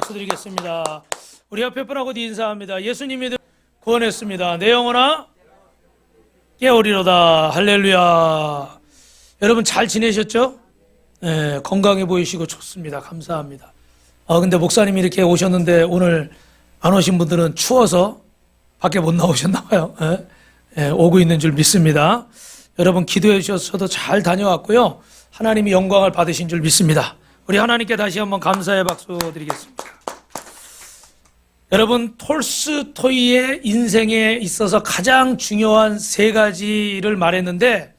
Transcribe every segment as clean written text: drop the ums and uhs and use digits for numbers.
박수 드리겠습니다. 우리 옆에 분하고 인사합니다. 예수님이 구원했습니다. 내 영혼아 깨어리로다. 할렐루야. 여러분 잘 지내셨죠? 네, 건강해 보이시고 좋습니다. 감사합니다. 근데 목사님이 이렇게 오셨는데 오늘 안 오신 분들은 추워서 밖에 못 나오셨나 봐요. 오고 있는 줄 믿습니다. 여러분 기도해 주셔서 잘 다녀왔고요. 하나님이 영광을 받으신 줄 믿습니다. 우리 하나님께 다시 한번 감사의 박수 드리겠습니다. 여러분 톨스토이의 인생에 있어서 가장 중요한 세 가지를 말했는데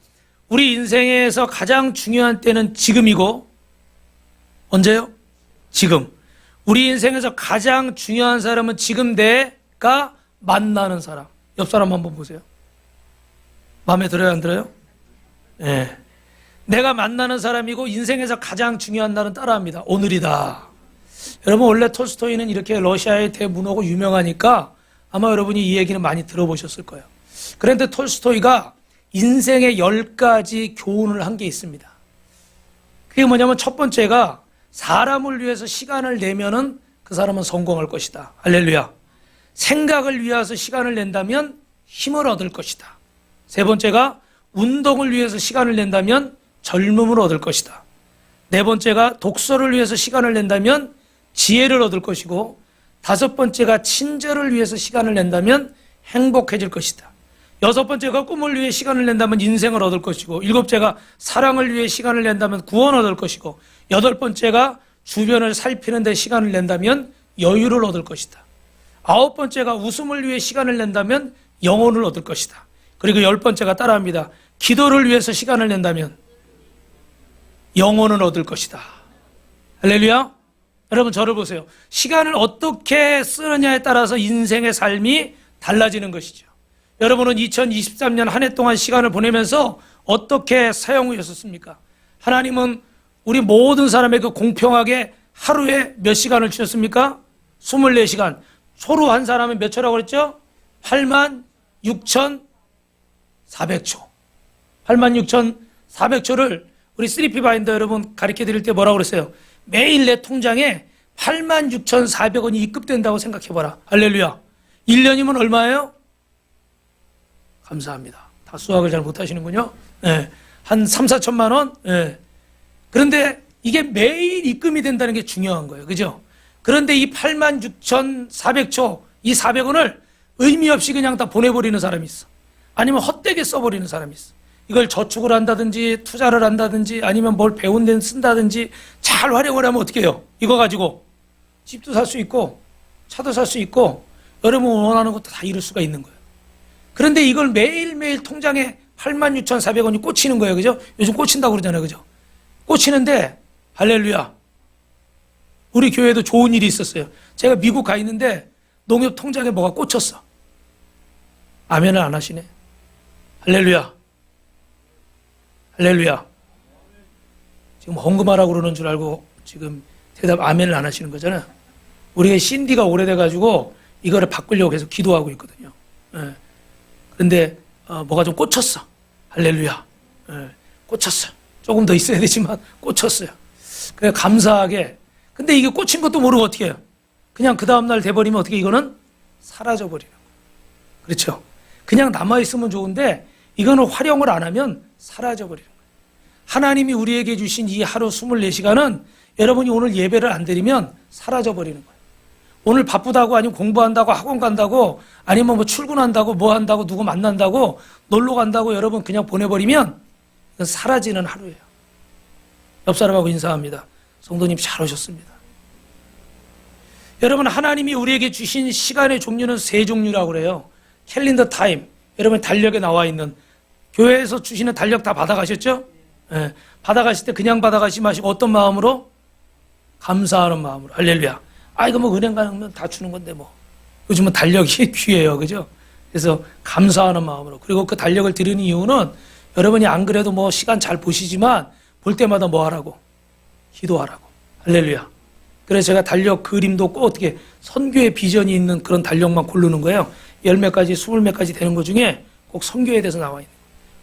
우리 인생에서 가장 중요한 때는 지금이고 언제요? 지금. 우리 인생에서 가장 중요한 사람은 지금 내가 만나는 사람. 옆 사람 한번 보세요. 마음에 들어요, 안 들어요? 네. 내가 만나는 사람이고 인생에서 가장 중요한 날은 따라합니다. 오늘이다. 여러분 원래 톨스토이는 이렇게 러시아의 대문호고 유명하니까 아마 여러분이 이 얘기는 많이 들어보셨을 거예요. 그런데 톨스토이가 인생의 10가지 교훈을 한 게 있습니다. 그게 뭐냐면 첫 번째가 사람을 위해서 시간을 내면은 그 사람은 성공할 것이다. 할렐루야. 생각을 위해서 시간을 낸다면 힘을 얻을 것이다. 세 번째가 운동을 위해서 시간을 낸다면 젊음을 얻을 것이다. 네 번째가 독서를 위해서 시간을 낸다면 지혜를 얻을 것이고 다섯 번째가 친절을 위해서 시간을 낸다면 행복해질 것이다. 여섯 번째가 꿈을 위해 시간을 낸다면 인생을 얻을 것이고 일곱째가 사랑을 위해 시간을 낸다면 구원을 얻을 것이고 여덟 번째가 주변을 살피는 데 시간을 낸다면 여유를 얻을 것이다. 아홉 번째가 웃음을 위해 시간을 낸다면 영혼을 얻을 것이다. 그리고 열 번째가 따라합니다. 기도를 위해서 시간을 낸다면 영혼을 얻을 것이다. 할렐루야. 여러분 저를 보세요. 시간을 어떻게 쓰느냐에 따라서 인생의 삶이 달라지는 것이죠. 여러분은 2023년 한 해 동안 시간을 보내면서 어떻게 사용하셨습니까? 하나님은 우리 모든 사람에게 공평하게 하루에 몇 시간을 주셨습니까? 24시간. 초로 한 사람은 몇 초라고 그랬죠? 86,400초. 86,400초를 우리 3P 바인더 여러분 가르쳐 드릴 때 뭐라고 그랬어요? 매일 내 통장에 86,400원이 입금된다고 생각해 봐라. 할렐루야. 1년이면 얼마예요? 감사합니다. 다 수학을 잘 못하시는군요. 네. 한 3, 4천만 원? 네. 그런데 이게 매일 입금이 된다는 게 중요한 거예요. 그죠? 그런데 이 86,400초, 이 400원을 의미 없이 그냥 다 보내버리는 사람이 있어. 아니면 헛되게 써버리는 사람이 있어. 이걸 저축을 한다든지 투자를 한다든지 아니면 뭘 배운 데는 쓴다든지 잘 활용을 하면 어떻게 해요? 이거 가지고 집도 살 수 있고 차도 살 수 있고 여러분 원하는 것도 다 이룰 수가 있는 거예요. 그런데 이걸 매일매일 통장에 86,400원이 꽂히는 거예요. 그죠? 요즘 꽂힌다고 그러잖아요. 그죠? 꽂히는데 할렐루야. 우리 교회에도 좋은 일이 있었어요. 제가 미국 가 있는데 농협 통장에 뭐가 꽂혔어. 아멘을 안 하시네. 할렐루야. 할렐루야. 지금 헌금하라고 그러는 줄 알고 지금 대답 아멘을 안 하시는 거잖아요. 우리가 신디가 오래돼가지고 이거를 바꾸려고 계속 기도하고 있거든요. 예. 그런데 뭐가 좀 꽂혔어. 할렐루야. 예. 꽂혔어. 조금 더 있어야 되지만 꽂혔어요. 그래 감사하게. 근데 이게 꽂힌 것도 모르고 어떻게 해요? 그냥 그 다음날 돼버리면 어떻게 이거는 사라져버리는 거예요. 그렇죠? 그냥 남아있으면 좋은데 이거는 활용을 안 하면 사라져버리는 거예요. 하나님이 우리에게 주신 이 하루 24시간은 여러분이 오늘 예배를 안 드리면 사라져버리는 거예요. 오늘 바쁘다고 아니면 공부한다고 학원 간다고 아니면 뭐 출근한다고 뭐 한다고 누구 만난다고 놀러 간다고 여러분 그냥 보내버리면 이건 사라지는 하루예요. 옆 사람하고 인사합니다. 성도님 잘 오셨습니다. 여러분 하나님이 우리에게 주신 시간의 종류는 세 종류라고 그래요. 캘린더 타임. 여러분 달력에 나와 있는 교회에서 주시는 달력 다 받아가셨죠? 네. 받아가실 때 그냥 받아가시지 마시고 어떤 마음으로? 감사하는 마음으로. 할렐루야. 이거 뭐 은행 가면 다 주는 건데 뭐. 요즘은 달력이 귀해요. 그죠? 그래서 감사하는 마음으로. 그리고 그 달력을 드리는 이유는 여러분이 안 그래도 뭐 시간 잘 보시지만 볼 때마다 뭐 하라고? 기도하라고. 할렐루야. 그래서 제가 달력 그림도 꼭 어떻게 선교의 비전이 있는 그런 달력만 고르는 거예요. 10몇 가지, 20몇 가지 되는 것 중에 꼭 선교에 대해서 나와 있는 거예요.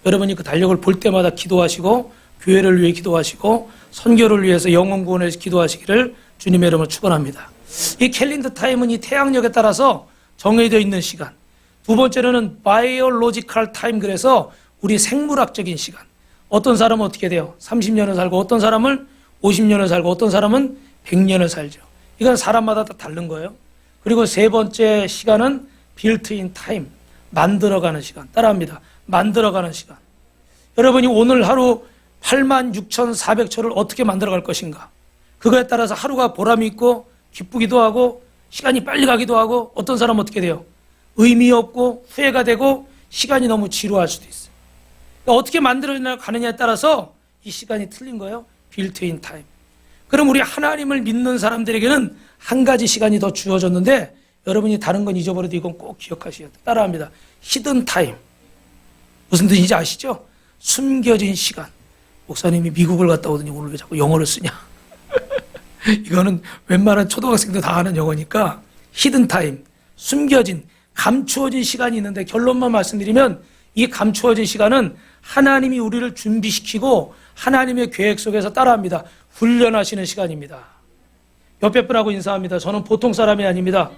여러분이 그 달력을 볼 때마다 기도하시고 교회를 위해 기도하시고 선교를 위해서 영혼 구원을 위해서 기도하시기를 주님의 이름으로 축원합니다. 이 캘린더 타임은 이 태양력에 따라서 정해져 있는 시간. 두 번째로는 바이올로지컬 타임, 그래서 우리 생물학적인 시간. 어떤 사람은 어떻게 돼요? 30년을 살고, 어떤 사람은 50년을 살고, 어떤 사람은 100년을 살죠. 이건 사람마다 다 다른 거예요. 그리고 세 번째 시간은 빌트인 타임, 만들어가는 시간. 따라합니다. 만들어가는 시간. 여러분이 오늘 하루 86,400초를 어떻게 만들어갈 것인가? 그거에 따라서 하루가 보람이 있고 기쁘기도 하고 시간이 빨리 가기도 하고, 어떤 사람은 어떻게 돼요? 의미 없고 후회가 되고 시간이 너무 지루할 수도 있어요. 그러니까 어떻게 만들어가느냐에 따라서 이 시간이 틀린 거예요. 빌트인 타임. 그럼 우리 하나님을 믿는 사람들에게는 한 가지 시간이 더 주어졌는데, 여러분이 다른 건 잊어버려도 이건 꼭 기억하셔야 돼요. 따라합니다. 히든 타임. 무슨 뜻인지 아시죠? 숨겨진 시간. 목사님이 미국을 갔다 오더니 오늘 왜 자꾸 영어를 쓰냐? 이거는 웬만한 초등학생도 다 아는 영어니까, 히든 타임, 숨겨진, 감추어진 시간이 있는데, 결론만 말씀드리면 이 감추어진 시간은 하나님이 우리를 준비시키고 하나님의 계획 속에서, 따라합니다, 훈련하시는 시간입니다. 옆에 분하고 인사합니다. 저는 보통 사람이 아닙니다.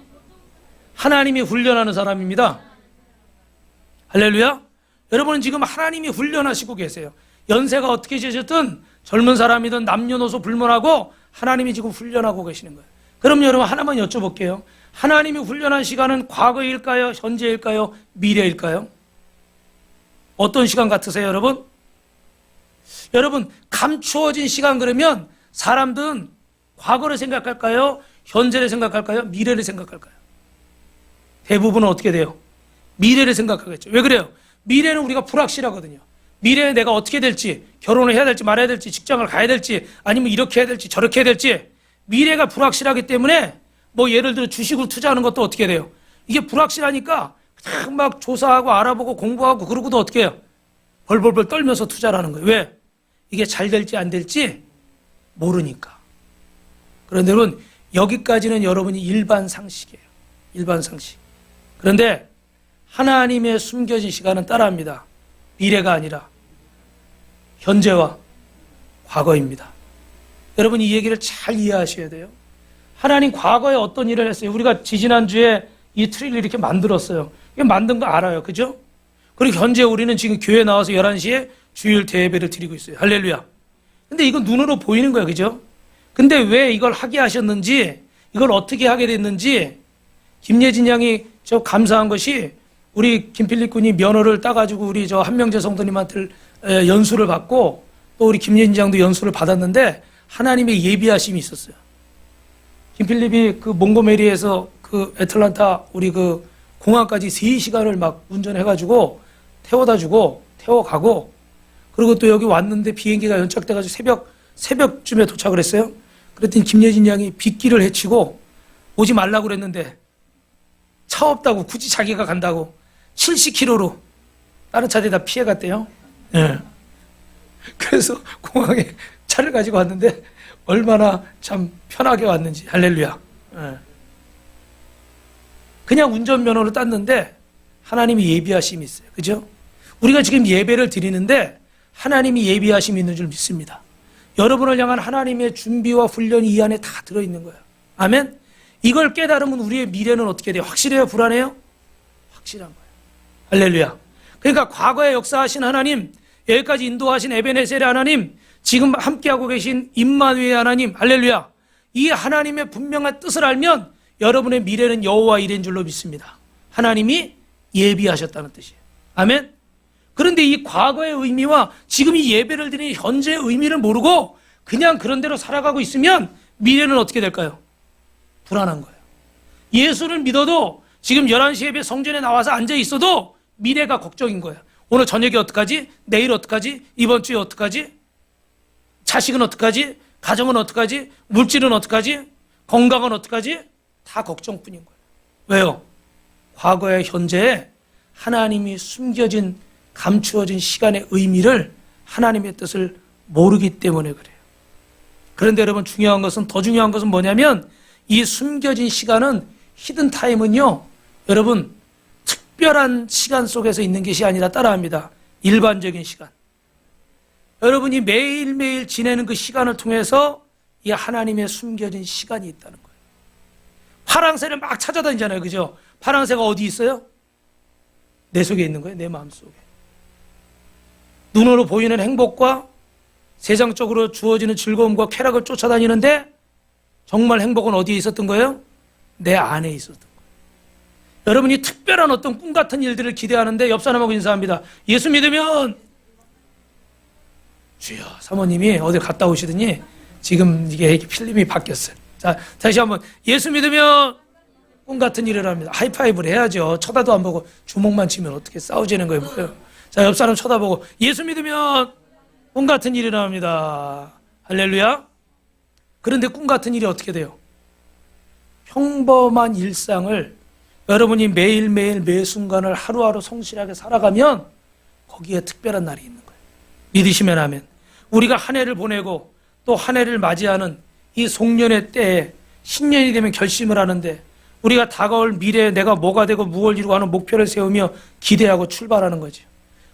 하나님이 훈련하는 사람입니다. 할렐루야. 여러분은 지금 하나님이 훈련하시고 계세요. 연세가 어떻게 되셨든 젊은 사람이든 남녀노소 불문하고 하나님이 지금 훈련하고 계시는 거예요. 그럼 여러분 하나만 여쭤볼게요. 하나님이 훈련한 시간은 과거일까요? 현재일까요? 미래일까요? 어떤 시간 같으세요, 여러분? 여러분, 감추어진 시간 그러면 사람들은 과거를 생각할까요? 현재를 생각할까요? 미래를 생각할까요? 대부분은 어떻게 돼요? 미래를 생각하겠죠. 왜 그래요? 미래는 우리가 불확실하거든요. 미래에 내가 어떻게 될지, 결혼을 해야 될지 말아야 될지, 직장을 가야 될지, 아니면 이렇게 해야 될지 저렇게 해야 될지, 미래가 불확실하기 때문에, 뭐 예를 들어 주식을 투자하는 것도 어떻게 돼요? 이게 불확실하니까 그냥 막 조사하고 알아보고 공부하고 그러고도 어떻게 해요? 벌벌벌 떨면서 투자를 하는 거예요. 왜? 이게 잘 될지 안 될지 모르니까. 그런데 여러분, 여기까지는 여러분이 일반 상식이에요. 일반 상식. 그런데 하나님의 숨겨진 시간은, 따라합니다, 미래가 아니라 현재와 과거입니다. 여러분, 이 얘기를 잘 이해하셔야 돼요. 하나님 과거에 어떤 일을 했어요? 우리가 지지난주에 이 트리를 이렇게 만들었어요. 이게 만든 거 알아요. 그죠? 그리고 현재 우리는 지금 교회 나와서 11시에 주일 대예배를 드리고 있어요. 할렐루야. 근데 이건 눈으로 보이는 거예요. 그죠? 근데 왜 이걸 하게 하셨는지, 이걸 어떻게 하게 됐는지, 김예진 양이 저 감사한 것이, 우리 김필립 군이 면허를 따가지고 우리 저 한명재 성도님한테 연수를 받고, 또 우리 김예진 양도 연수를 받았는데 하나님의 예비하심이 있었어요. 김필립이 그 몽고메리에서 그 애틀란타 우리 그 공항까지 3시간을 막 운전해가지고 태워다 주고 태워가고, 그리고 또 여기 왔는데 비행기가 연착돼가지고 새벽쯤에 도착을 했어요. 그랬더니 김예진 양이 빗길을 헤치고 오지 말라고 그랬는데 차 없다고 굳이 자기가 간다고 70km로 다른 차들이 다 피해갔대요. 네. 그래서 공항에 차를 가지고 왔는데 얼마나 참 편하게 왔는지. 할렐루야. 네. 그냥 운전면허를 땄는데 하나님이 예비하심이 있어요. 그죠? 우리가 지금 예배를 드리는데 하나님이 예비하심이 있는 줄 믿습니다. 여러분을 향한 하나님의 준비와 훈련이 이 안에 다 들어있는 거예요. 아멘? 이걸 깨달으면 우리의 미래는 어떻게 돼요? 확실해요? 불안해요? 확실한 거예요. 할렐루야. 그러니까 과거에 역사하신 하나님, 여기까지 인도하신 에베네셀의 하나님, 지금 함께하고 계신 임마누엘 하나님, 할렐루야. 이 하나님의 분명한 뜻을 알면 여러분의 미래는 여호와 이레인 줄로 믿습니다. 하나님이 예비하셨다는 뜻이에요. 아멘? 그런데 이 과거의 의미와 지금 이 예배를 드리는 현재의 의미를 모르고 그냥 그런 대로 살아가고 있으면 미래는 어떻게 될까요? 불안한 거예요. 예수를 믿어도 지금 11시 예배 성전에 나와서 앉아 있어도 미래가 걱정인 거예요. 오늘 저녁에 어떡하지? 내일 어떡하지? 이번 주에 어떡하지? 자식은 어떡하지? 가정은 어떡하지? 물질은 어떡하지? 건강은 어떡하지? 다 걱정뿐인 거예요. 왜요? 과거의 현재에 하나님이 숨겨진, 감추어진 시간의 의미를, 하나님의 뜻을 모르기 때문에 그래요. 그런데 여러분, 더 중요한 것은 뭐냐면 이 숨겨진 시간은, 히든 타임은요, 여러분, 특별한 시간 속에서 있는 것이 아니라, 따라합니다, 일반적인 시간. 여러분이 매일매일 지내는 그 시간을 통해서 이 하나님의 숨겨진 시간이 있다는 거예요. 파랑새를 막 찾아다니잖아요. 그죠? 파랑새가 어디 있어요? 내 속에 있는 거예요. 내 마음속에. 눈으로 보이는 행복과 세상적으로 주어지는 즐거움과 쾌락을 쫓아다니는데 정말 행복은 어디에 있었던 거예요? 내 안에 있었던 거예요. 여러분이 특별한 어떤 꿈 같은 일들을 기대하는데 옆 사람하고 인사합니다. 예수 믿으면 주여, 사모님이 어딜 갔다 오시더니 지금 이게 필름이 바뀌었어요. 자, 다시 한번 예수 믿으면 꿈 같은 일을 합니다. 하이파이브를 해야죠. 쳐다도 안 보고 주먹만 치면 어떻게 싸우지는 거예요. 뭐예요? 자, 옆 사람 쳐다보고 예수 믿으면 꿈 같은 일을 합니다. 할렐루야. 그런데 꿈 같은 일이 어떻게 돼요? 평범한 일상을 여러분이 매일매일 매 순간을 하루하루 성실하게 살아가면 거기에 특별한 날이 있는 거예요. 믿으시면 아멘. 우리가 한 해를 보내고 또 한 해를 맞이하는 이 송년회 때에 신년이 되면 결심을 하는데 우리가 다가올 미래에 내가 뭐가 되고 무엇을 이루고 하는 목표를 세우며 기대하고 출발하는 거죠.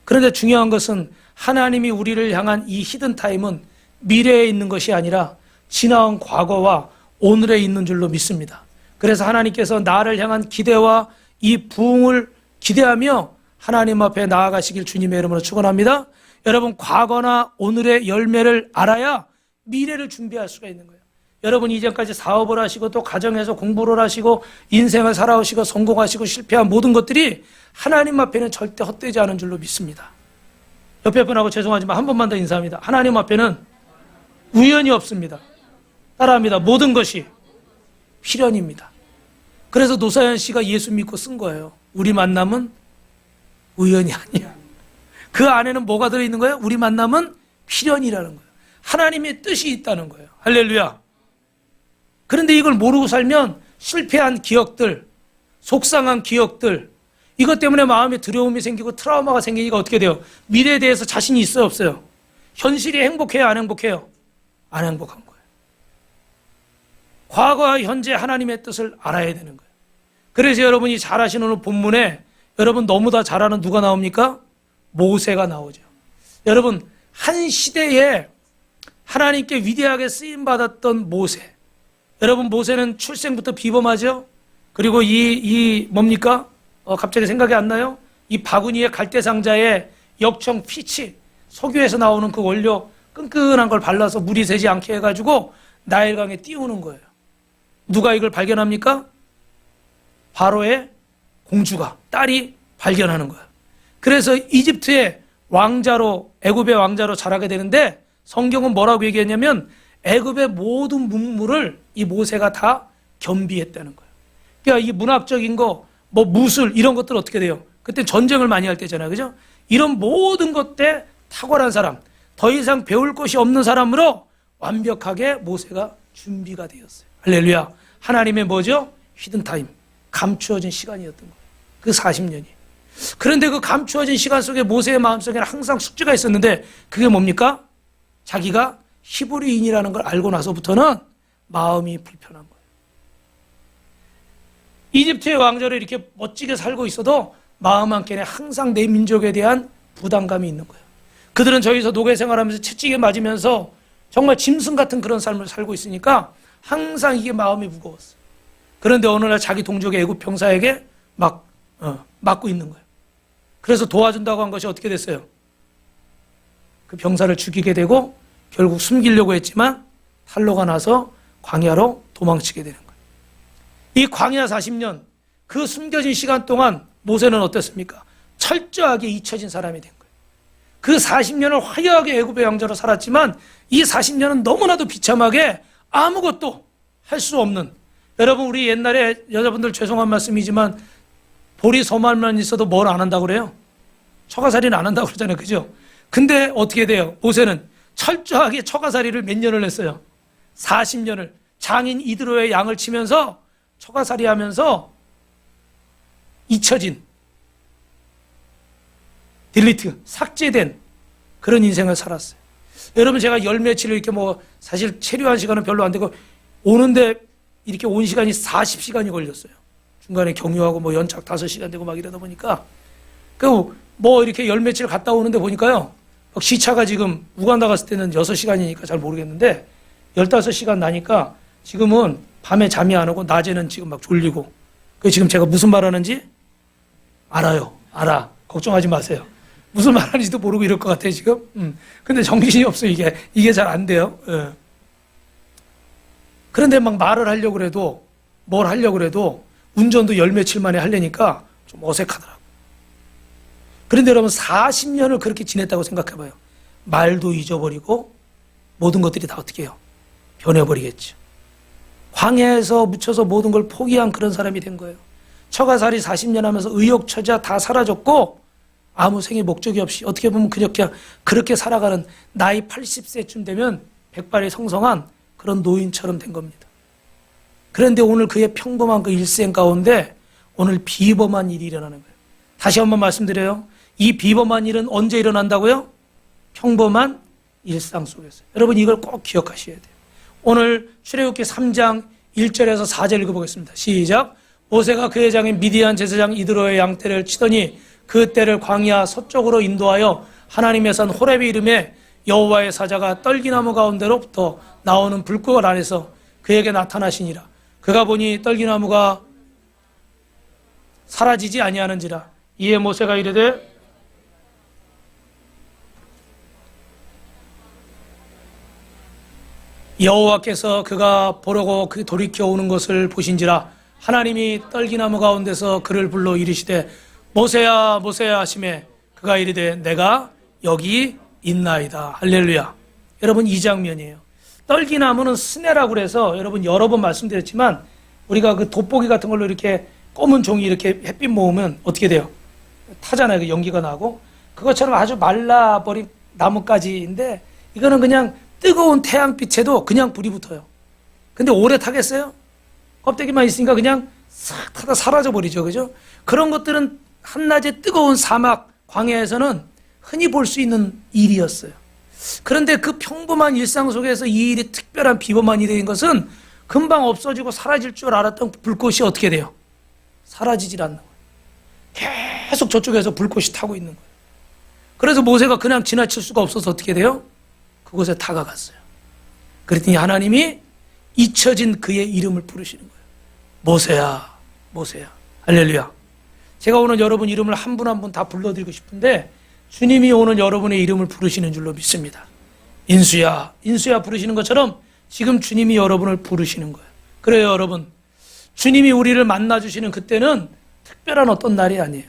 그런데 중요한 것은 하나님이 우리를 향한 이 히든타임은 미래에 있는 것이 아니라 지나온 과거와 오늘에 있는 줄로 믿습니다. 그래서 하나님께서 나를 향한 기대와 이 부흥을 기대하며 하나님 앞에 나아가시길 주님의 이름으로 축원합니다. 여러분, 과거나 오늘의 열매를 알아야 미래를 준비할 수가 있는 거예요. 여러분이 이전까지 사업을 하시고 또 가정에서 공부를 하시고 인생을 살아오시고 성공하시고 실패한 모든 것들이 하나님 앞에는 절대 헛되지 않은 줄로 믿습니다. 옆에 분하고 죄송하지만 한 번만 더 인사합니다. 하나님 앞에는 우연이 없습니다. 따라합니다. 모든 것이 필연입니다. 그래서 노사연 씨가 예수 믿고 쓴 거예요. 우리 만남은 우연이 아니야. 그 안에는 뭐가 들어있는 거예요? 우리 만남은 필연이라는 거예요. 하나님의 뜻이 있다는 거예요. 할렐루야. 그런데 이걸 모르고 살면 실패한 기억들, 속상한 기억들, 이것 때문에 마음에 두려움이 생기고 트라우마가 생기니까 어떻게 돼요? 미래에 대해서 자신이 있어요, 없어요? 현실이 행복해요, 안 행복해요? 안 행복한 거예요. 과거와 현재 하나님의 뜻을 알아야 되는 거예요. 그래서 여러분이 잘 아시는 오늘 본문에 여러분 너무 다 잘 아는 누가 나옵니까? 모세가 나오죠. 여러분, 한 시대에 하나님께 위대하게 쓰임받았던 모세. 여러분, 모세는 출생부터 비범하죠? 그리고 이 뭡니까? 갑자기 생각이 안 나요? 이 바구니에 갈대상자에 역청 피치, 석유에서 나오는 그 원료 끈끈한 걸 발라서 물이 새지 않게 해가지고 나일강에 띄우는 거예요. 누가 이걸 발견합니까? 바로의 공주가, 딸이 발견하는 거예요. 그래서 이집트의 왕자로, 애굽의 왕자로 자라게 되는데 성경은 뭐라고 얘기했냐면 애굽의 모든 문물을 이 모세가 다 겸비했다는 거예요. 그러니까 이 문학적인 거, 뭐 무술 이런 것들 어떻게 돼요? 그때 전쟁을 많이 할 때잖아요. 그죠? 이런 모든 것들에 탁월한 사람, 더 이상 배울 것이 없는 사람으로 완벽하게 모세가 준비가 되었어요. 할렐루야. 하나님의 뭐죠? 히든타임, 감추어진 시간이었던 거예요. 그 40년이. 그런데 그 감추어진 시간 속에 모세의 마음속에는 항상 숙제가 있었는데 그게 뭡니까? 자기가 히브리인이라는 걸 알고 나서부터는 마음이 불편한 거예요. 이집트의 왕자로 이렇게 멋지게 살고 있어도 마음 한켠에 항상 내 민족에 대한 부담감이 있는 거예요. 그들은 저기서 노예 생활하면서 채찍에 맞으면서 정말 짐승 같은 그런 삶을 살고 있으니까 항상 이게 마음이 무거웠어요. 그런데 어느 날 자기 동족의 애굽 병사에게 맞고 있는 거예요. 그래서 도와준다고 한 것이 어떻게 됐어요? 그 병사를 죽이게 되고 결국 숨기려고 했지만 탈로가 나서 광야로 도망치게 되는 거예요. 이 광야 40년, 그 숨겨진 시간 동안 모세는 어땠습니까? 철저하게 잊혀진 사람이 된 거예요. 그 40년을 화려하게 애굽의 왕자로 살았지만 이 40년은 너무나도 비참하게 아무것도 할 수 없는, 여러분 우리 옛날에 여자분들 죄송한 말씀이지만 보리서말만 있어도 뭘 안 한다고 그래요? 처가살이는 안 한다고 그러잖아요. 그죠? 근데 어떻게 돼요? 모세는 철저하게 처가살이를 몇 년을 했어요? 40년을. 장인 이드로의 양을 치면서 처가살이 하면서 잊혀진, 딜리트, 삭제된 그런 인생을 살았어요. 여러분, 제가 열 며칠을 이렇게 사실 체류한 시간은 별로 안 되고 오는데 이렇게 온 시간이 40시간이 걸렸어요. 중간에 경유하고 연착 5시간 되고 막 이러다 보니까 이렇게 열 며칠 갔다 오는데 보니까요, 시차가 지금 우간다 갔을 때는 6시간이니까 잘 모르겠는데 15시간 나니까 지금은 밤에 잠이 안 오고 낮에는 지금 막 졸리고. 그 지금 제가 무슨 말 하는지 알아요. 알아. 걱정하지 마세요. 무슨 말 하는지도 모르고 이럴 것 같아요, 지금. 근데 정신이 없어, 이게 잘 안 돼요. 예. 그런데 막 말을 하려고 그래도, 뭘 하려고 그래도, 운전도 열 며칠 만에 하려니까 좀 어색하더라고요. 그런데 여러분, 40년을 그렇게 지냈다고 생각해봐요. 말도 잊어버리고, 모든 것들이 다 어떻게 해요? 변해버리겠죠. 광야에서 묻혀서 모든 걸 포기한 그런 사람이 된 거예요. 처가살이 40년 하면서 의욕처자 다 사라졌고, 아무 생애 목적이 없이 어떻게 보면 그렇게 살아가는 나이 80세쯤 되면 백발이 성성한 그런 노인처럼 된 겁니다. 그런데 오늘 그의 평범한 그 일생 가운데 오늘 비범한 일이 일어나는 거예요. 다시 한번 말씀드려요. 이 비범한 일은 언제 일어난다고요? 평범한 일상 속에서. 여러분 이걸 꼭 기억하셔야 돼요. 오늘 출애굽기 3장 1절에서 4절 읽어보겠습니다. 시작. 모세가 그의 장인 미디안 제사장 이드로의 양떼를 치더니 그 떼를 광야 서쪽으로 인도하여 하나님의 산 호렙의 이름에 여호와의 사자가 떨기나무 가운데로부터 나오는 불꽃 안에서 그에게 나타나시니라. 그가 보니 떨기나무가 사라지지 아니하는지라. 이에 모세가 이르되 여호와께서 그가 보려고 그 돌이켜 오는 것을 보신지라. 하나님이 떨기나무 가운데서 그를 불러 이르시되 모세야 모세야 하시매 그가 이르되 내가 여기 있나이다. 할렐루야. 여러분 이 장면이에요. 떨기나무는 스네라고 그래서 여러분 여러 번 말씀드렸지만 우리가 그 돋보기 같은 걸로 이렇게 검은 종이 이렇게 햇빛 모으면 어떻게 돼요? 타잖아요. 그 연기가 나고. 그것처럼 아주 말라버린 나뭇가지인데 이거는 그냥 뜨거운 태양빛에도 그냥 불이 붙어요. 근데 오래 타겠어요? 껍데기만 있으니까 그냥 싹 타다 사라져 버리죠. 그죠? 그런 것들은 한낮에 뜨거운 사막 광야에서는 흔히 볼 수 있는 일이었어요. 그런데 그 평범한 일상 속에서 이 일이 특별한 비범한 일이 된 것은 금방 없어지고 사라질 줄 알았던 불꽃이 어떻게 돼요? 사라지질 않는 거예요. 계속 저쪽에서 불꽃이 타고 있는 거예요. 그래서 모세가 그냥 지나칠 수가 없어서 어떻게 돼요? 그곳에 다가갔어요. 그랬더니 하나님이 잊혀진 그의 이름을 부르시는 거예요. 모세야, 모세야. 할렐루야. 제가 오늘 여러분 이름을 한 분 한 분 다 불러드리고 싶은데 주님이 오늘 여러분의 이름을 부르시는 줄로 믿습니다. 인수야, 인수야 부르시는 것처럼 지금 주님이 여러분을 부르시는 거예요. 그래요, 여러분. 주님이 우리를 만나주시는 그때는 특별한 어떤 날이 아니에요.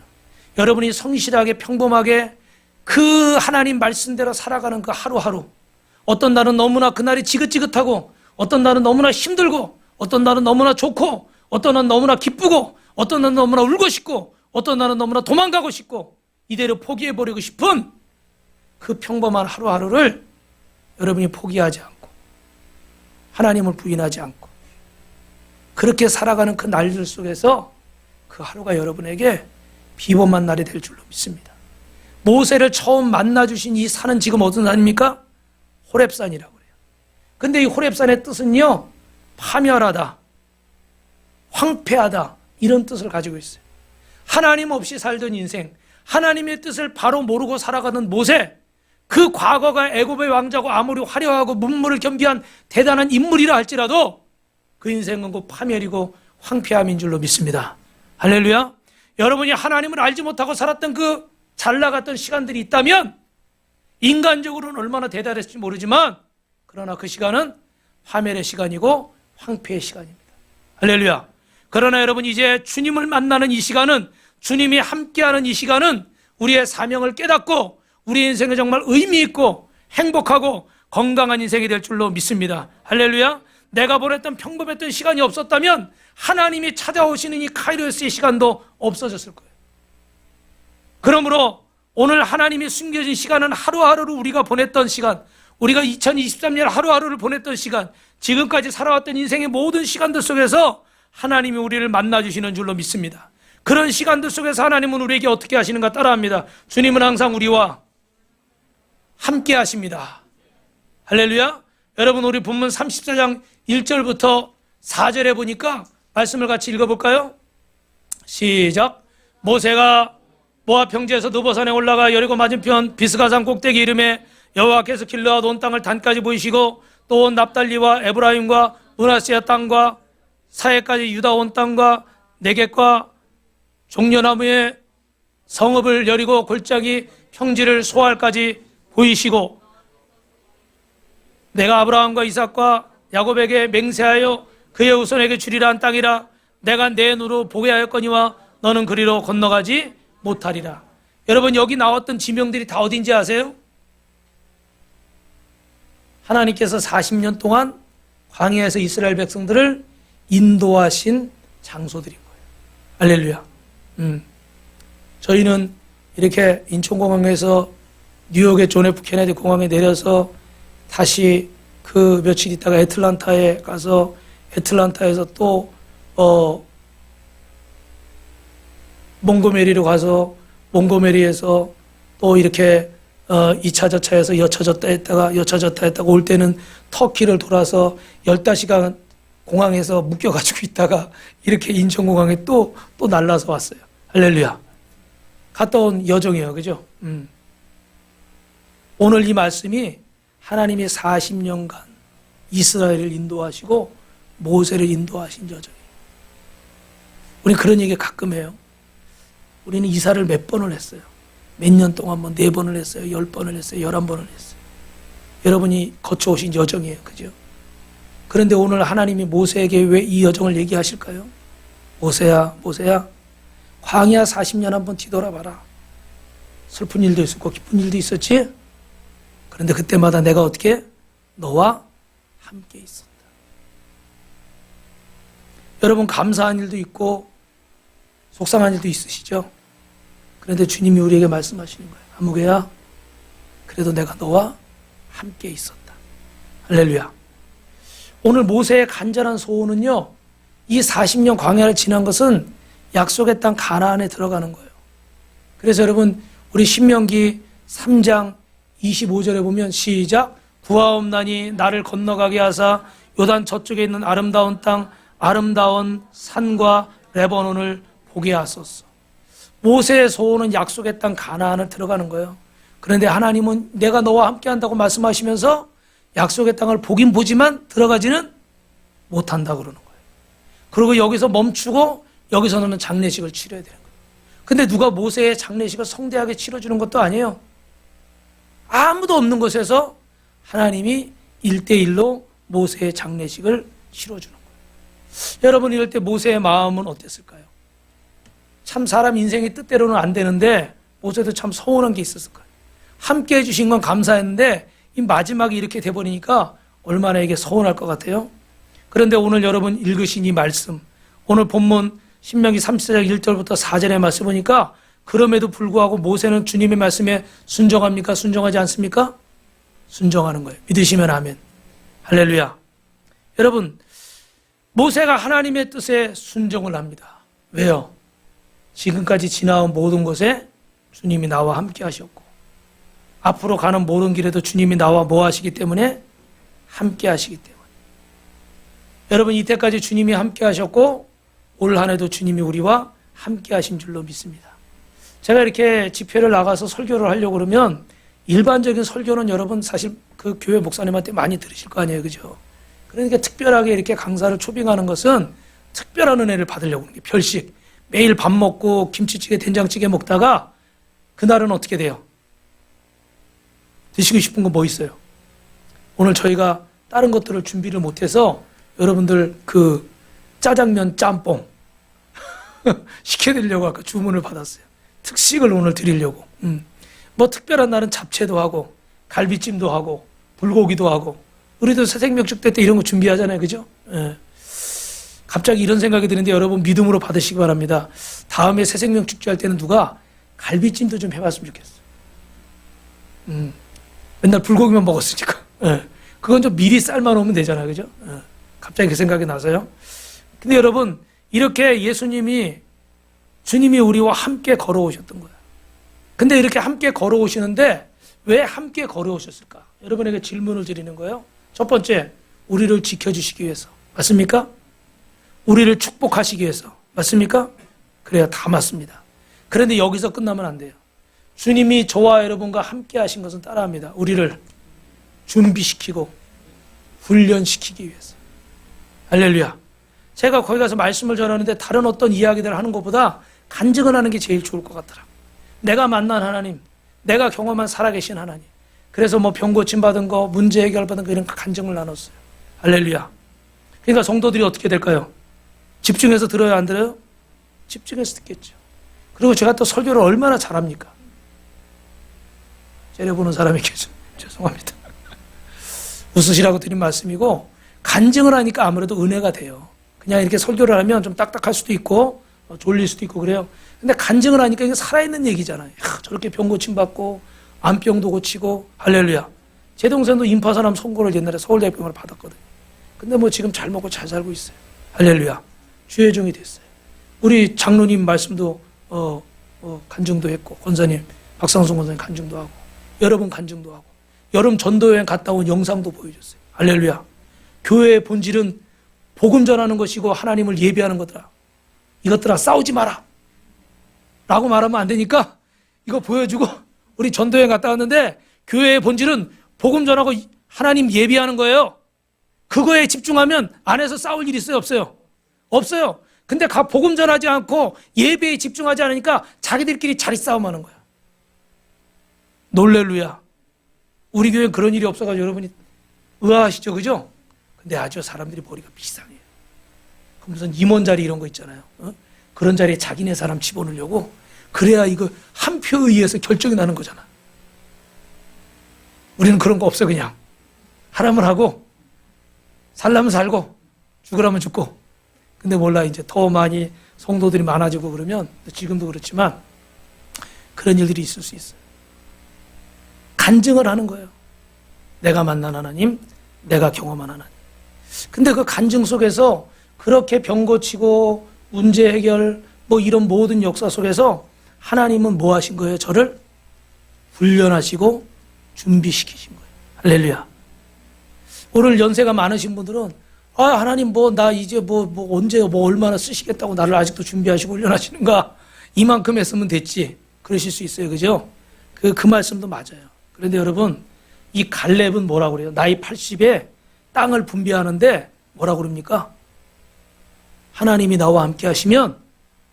여러분이 성실하게 평범하게 그 하나님 말씀대로 살아가는 그 하루하루. 어떤 날은 너무나 그날이 지긋지긋하고 어떤 날은 너무나 힘들고 어떤 날은 너무나 좋고 어떤 날은 너무나 기쁘고 어떤 날은 너무나 울고 싶고 어떤 날은 너무나 도망가고 싶고 이대로 포기해버리고 싶은 그 평범한 하루하루를 여러분이 포기하지 않고 하나님을 부인하지 않고 그렇게 살아가는 그 날들 속에서 그 하루가 여러분에게 비범한 날이 될 줄로 믿습니다. 모세를 처음 만나주신 이 산은 지금 어떤 산입니까? 호렙산이라고 그래요. 근데 이 호렙산의 뜻은요, 파멸하다, 황폐하다, 이런 뜻을 가지고 있어요. 하나님 없이 살던 인생, 하나님의 뜻을 바로 모르고 살아가는 모세, 그 과거가 애굽의 왕자고 아무리 화려하고 문물을 겸비한 대단한 인물이라 할지라도 그 인생은 곧 파멸이고 황폐함인 줄로 믿습니다. 할렐루야. 여러분이 하나님을 알지 못하고 살았던 그 잘 나갔던 시간들이 있다면 인간적으로는 얼마나 대단했을지 모르지만 그러나 그 시간은 파멸의 시간이고 황폐의 시간입니다. 할렐루야. 그러나 여러분 이제 주님을 만나는 이 시간은 주님이 함께하는 이 시간은 우리의 사명을 깨닫고 우리 인생에 정말 의미 있고 행복하고 건강한 인생이 될 줄로 믿습니다. 할렐루야. 내가 보냈던 평범했던 시간이 없었다면 하나님이 찾아오시는 이 카이로스의 시간도 없어졌을 거예요. 그러므로 오늘 하나님이 숨겨진 시간은 하루하루를 우리가 보냈던 시간, 우리가 2023년 하루하루를 보냈던 시간, 지금까지 살아왔던 인생의 모든 시간들 속에서 하나님이 우리를 만나주시는 줄로 믿습니다. 그런 시간들 속에서 하나님은 우리에게 어떻게 하시는가 따라합니다. 주님은 항상 우리와 함께 하십니다. 할렐루야. 여러분 우리 본문 34장 1절부터 4절에 보니까 말씀을 같이 읽어볼까요? 시작. 모세가 모압 평지에서 느보산에 올라가 여리고 맞은편 비스가산 꼭대기 이름에 여호와께서 길르앗 온 땅을 단까지 보이시고 또 온 납달리와 에브라임과 므낫세 땅과 사해까지 유다 온 땅과 네겝과 종려나무의 성읍을 여리고 골짜기 평지를 소알까지 보이시고 내가 아브라함과 이삭과 야곱에게 맹세하여 그의 후손에게 주리라 한 땅이라. 내가 내 눈으로 보게 하였거니와 너는 그리로 건너가지 못하리라. 여러분, 여기 나왔던 지명들이 다 어딘지 아세요? 하나님께서 40년 동안 광야에서 이스라엘 백성들을 인도하신 장소들인 거예요. 할렐루야. 저희는 이렇게 인천공항에서 뉴욕의 존 F 케네디 공항에 내려서 다시 그 며칠 있다가 애틀란타에 가서 애틀란타에서 또 몽고메리로 가서 몽고메리에서 또 이렇게 2차 저차에서 여차졌다 했다가 여차졌다 했다가 올 때는 터키를 돌아서 15시간 공항에서 묶여가지고 있다가 이렇게 인천공항에 또 날라서 왔어요. 할렐루야. 갔다 온 여정이에요. 그죠? 오늘 이 말씀이 하나님이 40년간 이스라엘을 인도하시고 모세를 인도하신 여정이에요. 우리 그런 얘기 가끔 해요. 우리는 이사를 몇 번을 했어요. 몇 년 동안 뭐 4번을 했어요. 10번을 했어요. 11번을 했어요. 여러분이 거쳐오신 여정이에요. 그죠? 그런데 오늘 하나님이 모세에게 왜 이 여정을 얘기하실까요? 모세야, 모세야, 광야 40년 한번 뒤돌아봐라. 슬픈 일도 있었고 기쁜 일도 있었지? 그런데 그때마다 내가 어떻게? 너와 함께 있었다. 여러분, 감사한 일도 있고 속상한 일도 있으시죠? 그런데 주님이 우리에게 말씀하시는 거예요. 아무개야, 그래도 내가 너와 함께 있었다. 할렐루야. 오늘 모세의 간절한 소원은요, 이 40년 광야를 지난 것은 약속의 땅 가나안에 들어가는 거예요. 그래서 여러분, 우리 신명기 3장 25절에 보면 시작, 구하옵나니 나를 건너가게 하사 요단 저쪽에 있는 아름다운 땅, 아름다운 산과 레바논을 보게 하소서. 모세의 소원은 약속의 땅 가나안을 들어가는 거예요. 그런데 하나님은 내가 너와 함께 한다고 말씀하시면서 약속의 땅을 보긴 보지만 들어가지는 못한다 그러는 거예요. 그리고 여기서 멈추고 여기서 너는 장례식을 치러야 되는 거예요. 근데 누가 모세의 장례식을 성대하게 치러주는 것도 아니에요. 아무도 없는 곳에서 하나님이 1대1로 모세의 장례식을 치러주는 거예요. 여러분, 이럴 때 모세의 마음은 어땠을까요? 참 사람 인생이 뜻대로는 안 되는데 모세도 참 서운한 게 있었을 거예요. 함께 해주신 건 감사했는데 이 마지막에 이렇게 돼버리니까 얼마나 이게 서운할 것 같아요. 그런데 오늘 여러분 읽으신 이 말씀, 오늘 본문 신명기 34장 1절부터 4절의 말씀 보니까 그럼에도 불구하고 모세는 주님의 말씀에 순종합니까? 순종하지 않습니까? 순종하는 거예요. 믿으시면 아멘. 할렐루야. 여러분, 모세가 하나님의 뜻에 순종을 합니다. 왜요? 지금까지 지나온 모든 것에 주님이 나와 함께 하셨고 앞으로 가는 모든 길에도 주님이 나와 뭐 하시기 때문에? 함께 하시기 때문에. 여러분, 이때까지 주님이 함께 하셨고 올 한 해도 주님이 우리와 함께 하신 줄로 믿습니다. 제가 이렇게 집회를 나가서 설교를 하려고 그러면 일반적인 설교는 여러분 사실 그 교회 목사님한테 많이 들으실 거 아니에요. 그죠? 그러니까 특별하게 이렇게 강사를 초빙하는 것은 특별한 은혜를 받으려고 하는 게 별식. 매일 밥 먹고 김치찌개, 된장찌개 먹다가 그날은 어떻게 돼요? 드시고 싶은 거 뭐 있어요? 오늘 저희가 다른 것들을 준비를 못해서 여러분들 그 짜장면 짬뽕 시켜드리려고 아까 주문을 받았어요. 특식을 오늘 드리려고. 뭐 특별한 날은 잡채도 하고 갈비찜도 하고 불고기도 하고 우리도 새생명축 때 이런 거 준비하잖아요. 그죠? 예. 갑자기 이런 생각이 드는데 여러분 믿음으로 받으시기 바랍니다. 다음에 새생명축제 할 때는 누가 갈비찜도 좀 해봤으면 좋겠어요. 맨날 불고기만 먹었으니까. 예. 그건 좀 미리 삶아 놓으면 되잖아요. 그죠? 예. 갑자기 그 생각이 나서요. 근데 여러분, 이렇게 주님이 우리와 함께 걸어오셨던 거예요. 근데 이렇게 함께 걸어오시는데 왜 함께 걸어오셨을까? 여러분에게 질문을 드리는 거예요. 첫 번째, 우리를 지켜주시기 위해서. 맞습니까? 우리를 축복하시기 위해서. 맞습니까? 그래야 다 맞습니다. 그런데 여기서 끝나면 안 돼요. 주님이 저와 여러분과 함께 하신 것은 따라합니다. 우리를 준비시키고 훈련시키기 위해서. 할렐루야. 제가 거기 가서 말씀을 전하는데 다른 어떤 이야기들을 하는 것보다 간증을 하는 게 제일 좋을 것 같더라. 내가 만난 하나님, 내가 경험한 살아계신 하나님. 그래서 뭐 병 고침 받은 거, 문제 해결 받은 거 이런 간증을 나눴어요. 할렐루야. 그러니까 성도들이 어떻게 될까요? 집중해서 들어요, 안 들어요? 집중해서 듣겠죠. 그리고 제가 또 설교를 얼마나 잘합니까? 째려보는 사람이 계셔. 죄송합니다. 웃으시라고 드린 말씀이고, 간증을 하니까 아무래도 은혜가 돼요. 그냥 이렇게 설교를 하면 좀 딱딱할 수도 있고 졸릴 수도 있고 그래요. 근데 간증을 하니까 이게 살아있는 얘기잖아요. 저렇게 병 고침 받고 암병도 고치고. 할렐루야. 제 동생도 임파선암 선고를 옛날에 서울대병원을 받았거든요. 근데 뭐 지금 잘 먹고 잘 살고 있어요. 할렐루야. 주의 종이 됐어요. 우리 장로님 말씀도 간증도 했고, 권사님 박상순 권사님 간증도 하고, 여러분 간증도 하고, 여름 전도여행 갔다 온 영상도 보여줬어요. 할렐루야. 교회의 본질은 복음 전하는 것이고 하나님을 예배하는 거더라. 이것들아 싸우지 마라 라고 말하면 안 되니까 이거 보여주고, 우리 전도여행 갔다 왔는데 교회의 본질은 복음 전하고 하나님 예배하는 거예요. 그거에 집중하면 안에서 싸울 일이 있어요, 없어요? 없어요. 근데 복음 전하지 않고 예배에 집중하지 않으니까 자기들끼리 자리 싸움하는 거야. 놀렐루야. 우리 교회는 그런 일이 없어가지고 여러분이 의아하시죠, 그죠? 근데 아주 사람들이 머리가 비상해요. 그 무슨 임원 자리 이런 거 있잖아요. 그런 자리에 자기네 사람 집어넣으려고, 그래야 이거 한 표에 의해서 결정이 나는 거잖아. 우리는 그런 거 없어. 그냥 하라면 하고 살라면 살고 죽으라면 죽고. 근데 몰라, 이제 더 많이 성도들이 많아지고 그러면, 지금도 그렇지만 그런 일들이 있을 수 있어요. 간증을 하는 거예요. 내가 만난 하나님, 내가 경험한 하나님. 근데 그 간증 속에서 그렇게 병 고치고 문제 해결 뭐 이런 모든 역사 속에서 하나님은 뭐 하신 거예요? 저를 훈련하시고 준비시키신 거예요. 할렐루야. 오늘 연세가 많으신 분들은 하나님 나 이제 언제 얼마나 쓰시겠다고 나를 아직도 준비하시고 훈련하시는가, 이만큼 했으면 됐지, 그러실 수 있어요. 그죠? 그 말씀도 맞아요. 그런데 여러분, 이 갈렙은 뭐라고 그래요? 나이 80에 땅을 분배하는데 뭐라고 그럽니까? 하나님이 나와 함께 하시면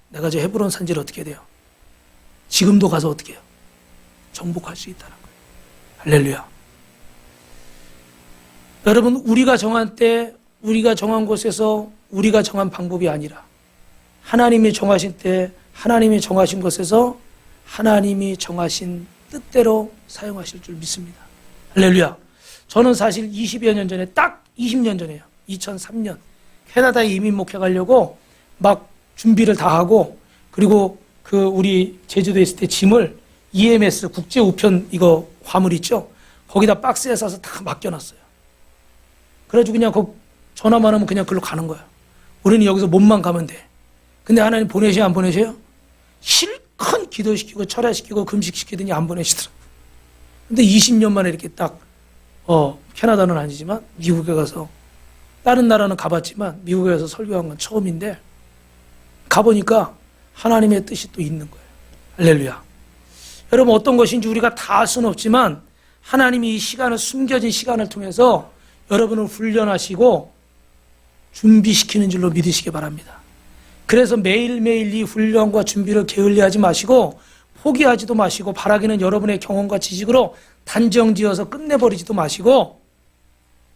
내가 저 헤브론 산지를 어떻게 돼요? 지금도 가서 어떻게 해요? 정복할 수 있다는 거예요. 할렐루야. 여러분, 우리가 정한 때, 우리가 정한 곳에서, 우리가 정한 방법이 아니라 하나님이 정하신 때, 하나님이 정하신 곳에서 하나님이 정하신 뜻대로 사용하실 줄 믿습니다. 할렐루야. 저는 사실 20여 년 전에, 딱 20년 전에요. 2003년 캐나다에 이민 목회 가려고 막 준비를 다 하고, 그리고 우리 제주도에 있을 때 짐을 EMS 국제 우편 이거 화물 있죠? 거기다 박스에 싸서 다 맡겨놨어요. 그래가지고 그냥 전화만 하면 그냥 글로 가는 거야. 우리는 여기서 몸만 가면 돼. 근데 하나님 보내셔요, 안 보내셔요? 실컷 기도시키고 철야시키고 금식시키더니 안 보내시더라고요. 근데 20년 만에 이렇게 딱 캐나다는 아니지만 미국에 가서, 다른 나라는 가봤지만 미국에 가서 설교한 건 처음인데, 가보니까 하나님의 뜻이 또 있는 거예요. 할렐루야. 여러분, 어떤 것인지 우리가 다 할 수는 없지만 하나님이 이 시간을, 숨겨진 시간을 통해서 여러분을 훈련하시고 준비시키는 줄로 믿으시기 바랍니다. 그래서 매일매일 이 훈련과 준비를 게을리하지 마시고 포기하지도 마시고, 바라기는 여러분의 경험과 지식으로 단정지어서 끝내버리지도 마시고,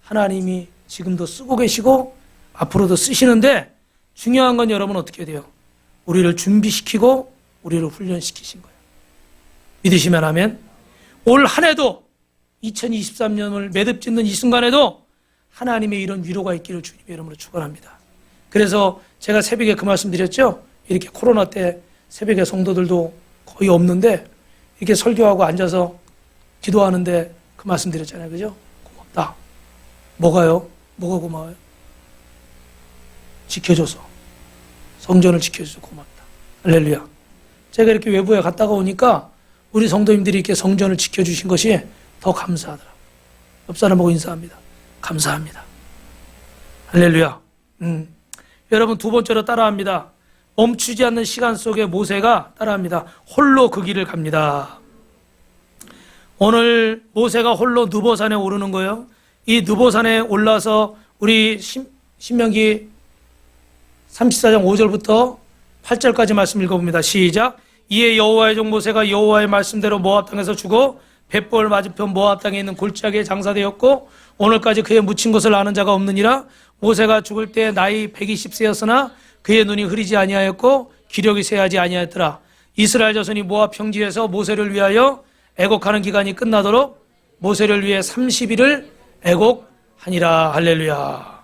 하나님이 지금도 쓰고 계시고 앞으로도 쓰시는데, 중요한 건 여러분 어떻게 돼요? 우리를 준비시키고 우리를 훈련시키신 거예요. 믿으시면 아멘. 올 한 해도 2023년을 매듭짓는 이 순간에도 하나님의 이런 위로가 있기를 주님의 이름으로 축원합니다. 그래서 제가 새벽에 그 말씀 드렸죠. 이렇게 코로나 때 새벽에 성도들도 거의 없는데 이렇게 설교하고 앉아서 기도하는데 그 말씀 드렸잖아요. 그죠? 고맙다. 뭐가요? 뭐가 고마워요? 지켜줘서, 성전을 지켜줘서 고맙다. 할렐루야. 제가 이렇게 외부에 갔다가 오니까 우리 성도님들이 이렇게 성전을 지켜주신 것이 더 감사하더라고요. 옆 사람하고 인사합니다. 감사합니다. 할렐루야. 여러분, 두 번째로 따라합니다. 멈추지 않는 시간 속에 모세가 따라합니다. 홀로 그 길을 갑니다. 오늘 모세가 홀로 느보산에 오르는 거예요. 이 느보산에 올라서 우리 신명기 34장 5절부터 8절까지 말씀 읽어봅니다. 시작. 이에 여호와의 종 모세가 여호와의 말씀대로 모압 땅에서 죽어 벳볼 맞은편 모압 땅에 있는 골짜기에 장사되었고 오늘까지 그의 묻힌 것을 아는 자가 없느니라. 모세가 죽을 때 나이 120세였으나 그의 눈이 흐리지 아니하였고 기력이 쇠하지 아니하였더라. 이스라엘 자손이 모압 평지에서 모세를 위하여 애곡하는 기간이 끝나도록 모세를 위해 30일을 애곡하니라. 할렐루야.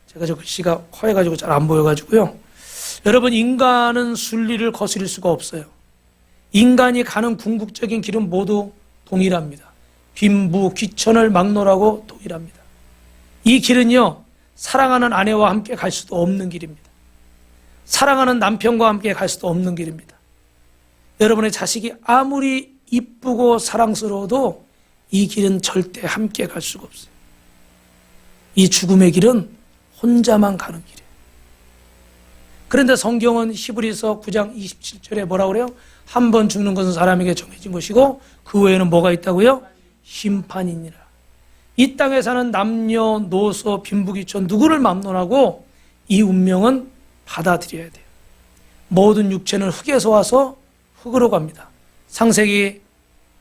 제가 저 글씨가 커해가지고 잘 안 보여가지고요. 여러분, 인간은 순리를 거스릴 수가 없어요. 인간이 가는 궁극적인 길은 모두 동일합니다. 빈부 귀천을 막론하고 동일합니다. 이 길은요, 사랑하는 아내와 함께 갈 수도 없는 길입니다. 사랑하는 남편과 함께 갈 수도 없는 길입니다. 여러분의 자식이 아무리 이쁘고 사랑스러워도 이 길은 절대 함께 갈 수가 없어요. 이 죽음의 길은 혼자만 가는 길이에요. 그런데 성경은 히브리서 9장 27절에 뭐라고 그래요? 한 번 죽는 것은 사람에게 정해진 것이고 그 외에는 뭐가 있다고요? 심판이니라. 이 땅에 사는 남녀, 노소, 빈부귀천 누구를 막론하고 이 운명은 받아들여야 돼요. 모든 육체는 흙에서 와서 흙으로 갑니다. 창세기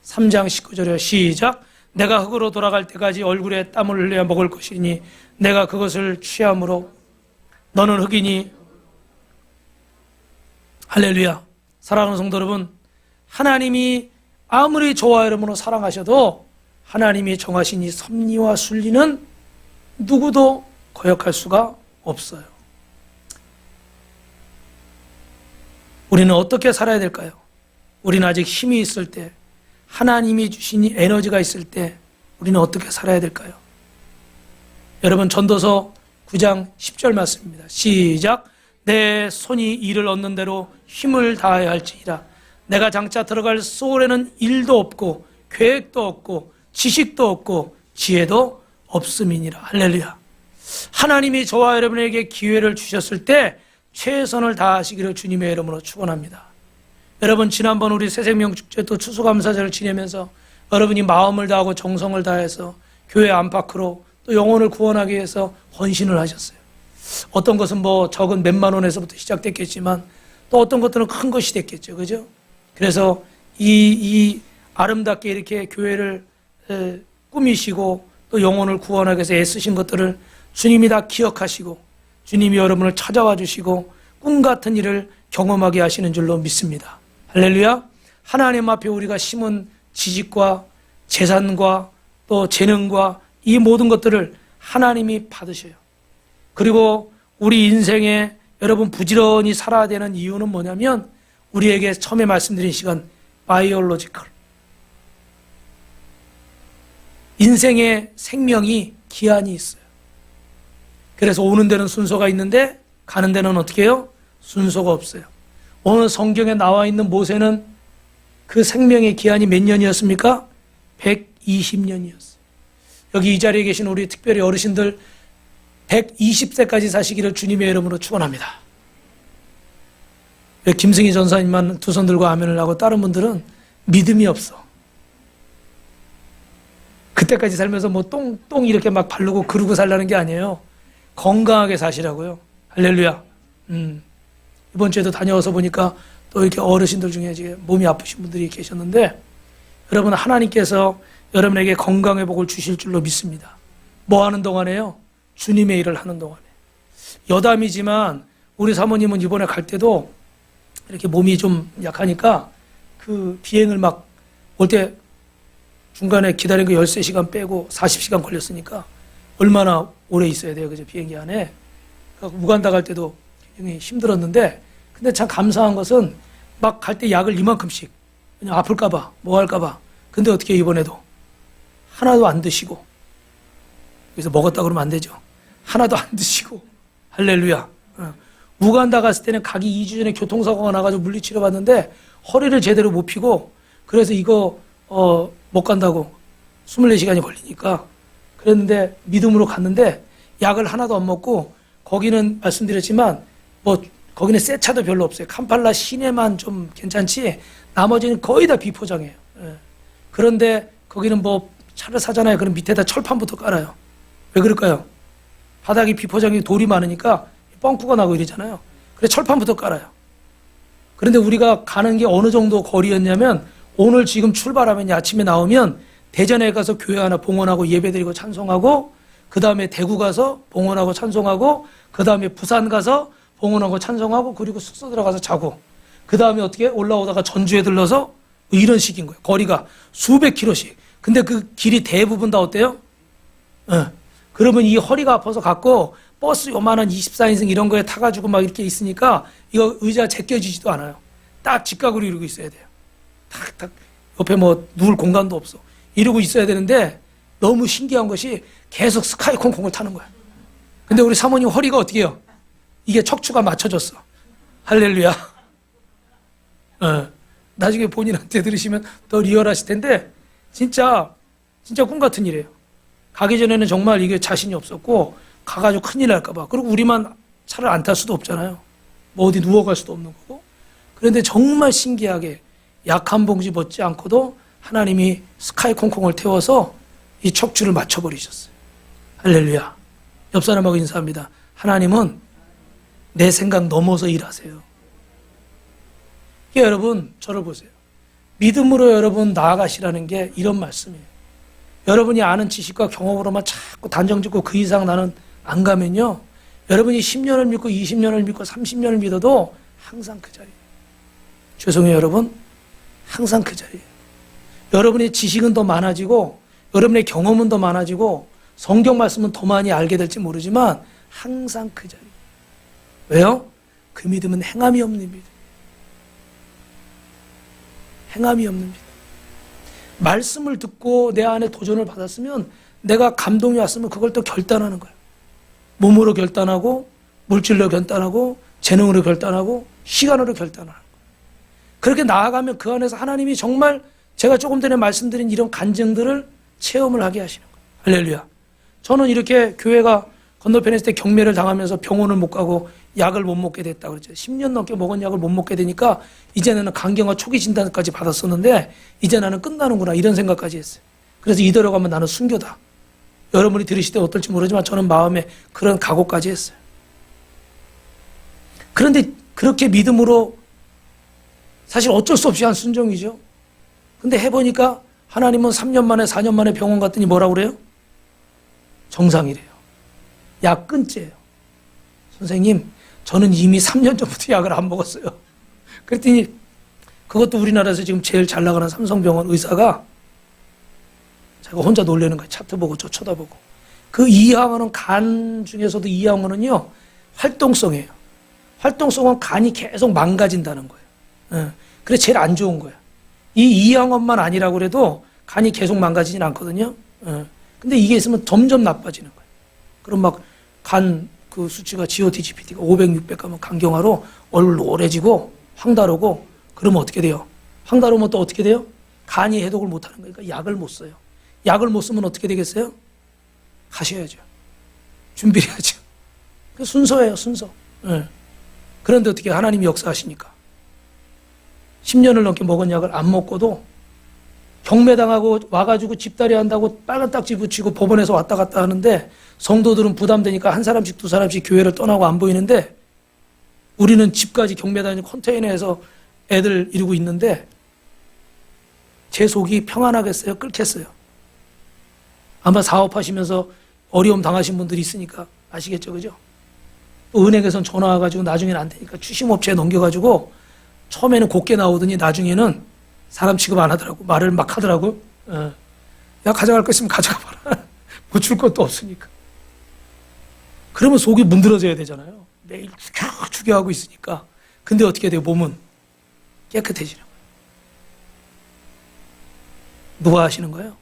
3장 19절에 시작. 내가 흙으로 돌아갈 때까지 얼굴에 땀을 흘려야 먹을 것이니 내가 그것을 취함으로 너는 흙이니. 할렐루야. 사랑하는 성도 여러분, 하나님이 아무리 저와 여러분을 사랑하셔도 하나님이 정하신 이 섭리와 순리는 누구도 거역할 수가 없어요. 우리는 어떻게 살아야 될까요? 우리는 아직 힘이 있을 때, 하나님이 주신 이 에너지가 있을 때 우리는 어떻게 살아야 될까요? 여러분, 전도서 9장 10절 말씀입니다. 시작. 내 손이 일을 얻는 대로 힘을 다해야 할지니라. 내가 장차 들어갈 소홀에는 일도 없고 계획도 없고 지식도 없고 지혜도 없음이니라. 할렐루야. 하나님이 저와 여러분에게 기회를 주셨을 때 최선을 다하시기를 주님의 이름으로 축원합니다. 여러분, 지난번 우리 새생명 축제 또 추수감사절을 지내면서 여러분이 마음을 다하고 정성을 다해서 교회 안팎으로 또 영혼을 구원하기 위해서 헌신을 하셨어요. 어떤 것은 뭐 적은 몇만 원에서부터 시작됐겠지만 또 어떤 것들은 큰 것이 됐겠죠. 그죠? 그래서 이 아름답게 이렇게 교회를 꾸미시고 또 영혼을 구원하기 위해서 애쓰신 것들을 주님이 다 기억하시고 주님이 여러분을 찾아와 주시고 꿈 같은 일을 경험하게 하시는 줄로 믿습니다. 할렐루야. 하나님 앞에 우리가 심은 지식과 재산과 또 재능과 이 모든 것들을 하나님이 받으셔요. 그리고 우리 인생에 여러분 부지런히 살아야 되는 이유는 뭐냐면 우리에게 처음에 말씀드린 시간 바이올로지컬, 인생의 생명이 기한이 있어요. 그래서 오는 데는 순서가 있는데 가는 데는 어떻게 해요? 순서가 없어요. 오늘 성경에 나와 있는 모세는 그 생명의 기한이 몇 년이었습니까? 120년이었어요. 여기 이 자리에 계신 우리 특별히 어르신들 120세까지 사시기를 주님의 이름으로 축원합니다. 김승희 전사님만 두 손 들고 아멘을 하고 다른 분들은 믿음이 없어. 그때까지 살면서 뭐 똥 이렇게 막 바르고 그러고 살라는 게 아니에요. 건강하게 사시라고요. 할렐루야. 이번 주에도 다녀와서 보니까 또 이렇게 어르신들 중에 이제 몸이 아프신 분들이 계셨는데 여러분, 하나님께서 여러분에게 건강의 복을 주실 줄로 믿습니다. 뭐 하는 동안에요? 주님의 일을 하는 동안에. 여담이지만 우리 사모님은 이번에 갈 때도 이렇게 몸이 좀 약하니까 그 비행을 막 올 때 중간에 기다린 거 13시간 빼고 40시간 걸렸으니까 얼마나 오래 있어야 돼요. 그죠? 비행기 안에. 그러니까 우간다 갈 때도 굉장히 힘들었는데 근데 참 감사한 것은 막 갈 때 약을 이만큼씩 그냥 아플까봐 뭐 할까봐. 근데 어떻게 이번에도 하나도 안 드시고, 그래서 먹었다 그러면 안 되죠. 하나도 안 드시고. 할렐루야. 우간다 갔을 때는 가기 2주 전에 교통사고가 나가지고 물리치료 받는데 허리를 제대로 못 펴고 그래서 이거 못 간다고 24시간이 걸리니까 그랬는데 믿음으로 갔는데 약을 하나도 안 먹고 거기는 말씀드렸지만 뭐 거기는 새 차도 별로 없어요. 캄팔라 시내만 좀 괜찮지 나머지는 거의 다 비포장이에요. 그런데 거기는 뭐 차를 사잖아요. 그럼 밑에다 철판부터 깔아요. 왜 그럴까요? 바닥이 비포장이 돌이 많으니까 뻥꾸가 나고 이러잖아요. 그래서 철판부터 깔아요. 그런데 우리가 가는 게 어느 정도 거리였냐면 오늘 지금 출발하면 아침에 나오면 대전에 가서 교회 하나 봉헌하고 예배드리고 찬송하고 그 다음에 대구 가서 봉헌하고 찬송하고 그 다음에 부산 가서 봉헌하고 찬송하고 그리고 숙소 들어가서 자고 그 다음에 어떻게 올라오다가 전주에 들러서 이런 식인 거예요. 거리가 수백 킬로씩. 근데 그 길이 대부분 다 어때요? 그러면 이 허리가 아파서 갖고 버스 요만한 24인승 이런 거에 타가지고 막 이렇게 있으니까 이거 의자 제껴지지도 않아요. 딱 직각으로 이러고 있어야 돼요. 탁탁 옆에 뭐 누울 공간도 없어. 이러고 있어야 되는데 너무 신기한 것이 계속 스카이 콩콩을 타는 거야. 근데 우리 사모님 허리가 어떻게 해요? 이게 척추가 맞춰졌어. 할렐루야. 나중에 본인한테 들으시면 더 리얼하실 텐데 진짜 꿈 같은 일이에요. 가기 전에는 정말 이게 자신이 없었고 가가지고 큰일 날까 봐. 그리고 우리만 차를 안 탈 수도 없잖아요. 뭐 어디 누워갈 수도 없는 거고. 그런데 정말 신기하게 약 한 봉지 벗지 않고도 하나님이 스카이 콩콩을 태워서 이 척추를 맞춰버리셨어요. 할렐루야. 옆 사람하고 인사합니다. 하나님은 내 생각 넘어서 일하세요. 여러분 저를 보세요. 믿음으로 여러분 나아가시라는 게 이런 말씀이에요. 여러분이 아는 지식과 경험으로만 자꾸 단정 짓고 그 이상 나는 안 가면요. 여러분이 10년을 믿고 20년을 믿고 30년을 믿어도 항상 그 자리예요. 죄송해요 여러분. 항상 그 자리예요. 여러분의 지식은 더 많아지고 여러분의 경험은 더 많아지고 성경 말씀은 더 많이 알게 될지 모르지만 항상 그 자리예요. 왜요? 그 믿음은 행함이 없는 믿음. 행함이 없는 믿음. 말씀을 듣고 내 안에 도전을 받았으면 내가 감동이 왔으면 그걸 또 결단하는 거예요. 몸으로 결단하고 물질로 결단하고 재능으로 결단하고 시간으로 결단하는 거예요. 그렇게 나아가면 그 안에서 하나님이 정말 제가 조금 전에 말씀드린 이런 간증들을 체험을 하게 하시는 거예요. 할렐루야. 저는 이렇게 교회가 건너편에 있을 때 경매를 당하면서 병원을 못 가고 약을 못 먹게 됐다 그랬죠. 10년 넘게 먹은 약을 못 먹게 되니까 이제는 간경화 초기 진단까지 받았었는데 이제 나는 끝나는구나 이런 생각까지 했어요. 그래서 이대로 가면 나는 순교다. 여러분이 들으실 때 어떨지 모르지만 저는 마음에 그런 각오까지 했어요. 그런데 그렇게 믿음으로 사실 어쩔 수 없이 한 순종이죠. 근데 해보니까 하나님은 3년 만에 4년 만에 병원 갔더니 뭐라고 그래요? 정상이래요. 약 끊재요. 선생님 저는 이미 3년 전부터 약을 안 먹었어요. 그랬더니 그것도 우리나라에서 지금 제일 잘 나가는 삼성병원 의사가 제가 혼자 놀래는 거예요. 차트 보고 저 쳐다보고. 그 이항원은 간 중에서도 이항원은요 활동성이에요. 활동성은 간이 계속 망가진다는 거예요. 그래서 제일 안 좋은 거예요. 이 이항원만 아니라고 그래도 간이 계속 망가지진 않거든요. 근데 이게 있으면 점점 나빠지는 거예요. 그럼 막 간 그 수치가 GOT, GPT가 500, 600 가면 간경화로 얼굴 노래지고 황다르고 그러면 어떻게 돼요? 황다르면 또 어떻게 돼요? 간이 해독을 못하는 거니까 약을 못 써요. 약을 못 쓰면 어떻게 되겠어요? 가셔야죠. 준비를 해야죠. 순서예요, 순서. 그런데 어떻게 하나님이 역사하시니까 10년을 넘게 먹은 약을 안 먹고도 경매당하고 와가지고 집다리 한다고 빨간 딱지 붙이고 법원에서 왔다 갔다 하는데 성도들은 부담되니까 한 사람씩 두 사람씩 교회를 떠나고 안 보이는데 우리는 집까지 경매당이 컨테이너에서 애들 이루고 있는데 제 속이 평안하겠어요? 끓겠어요? 아마 사업하시면서 어려움 당하신 분들이 있으니까 아시겠죠, 그죠? 또 은행에선 전화 와가지고 나중에는 안 되니까 추심업체에 넘겨가지고 처음에는 곱게 나오더니 나중에는 사람 취급 안 하더라고. 말을 막 하더라고. 야, 가져갈 거 있으면 가져가봐라. 뭐 줄 것도 없으니까. 그러면 속이 문드러져야 되잖아요. 매일 죽여하고 있으니까. 근데 어떻게 돼요? 몸은 깨끗해지는 거예요. 누가 하시는 거예요?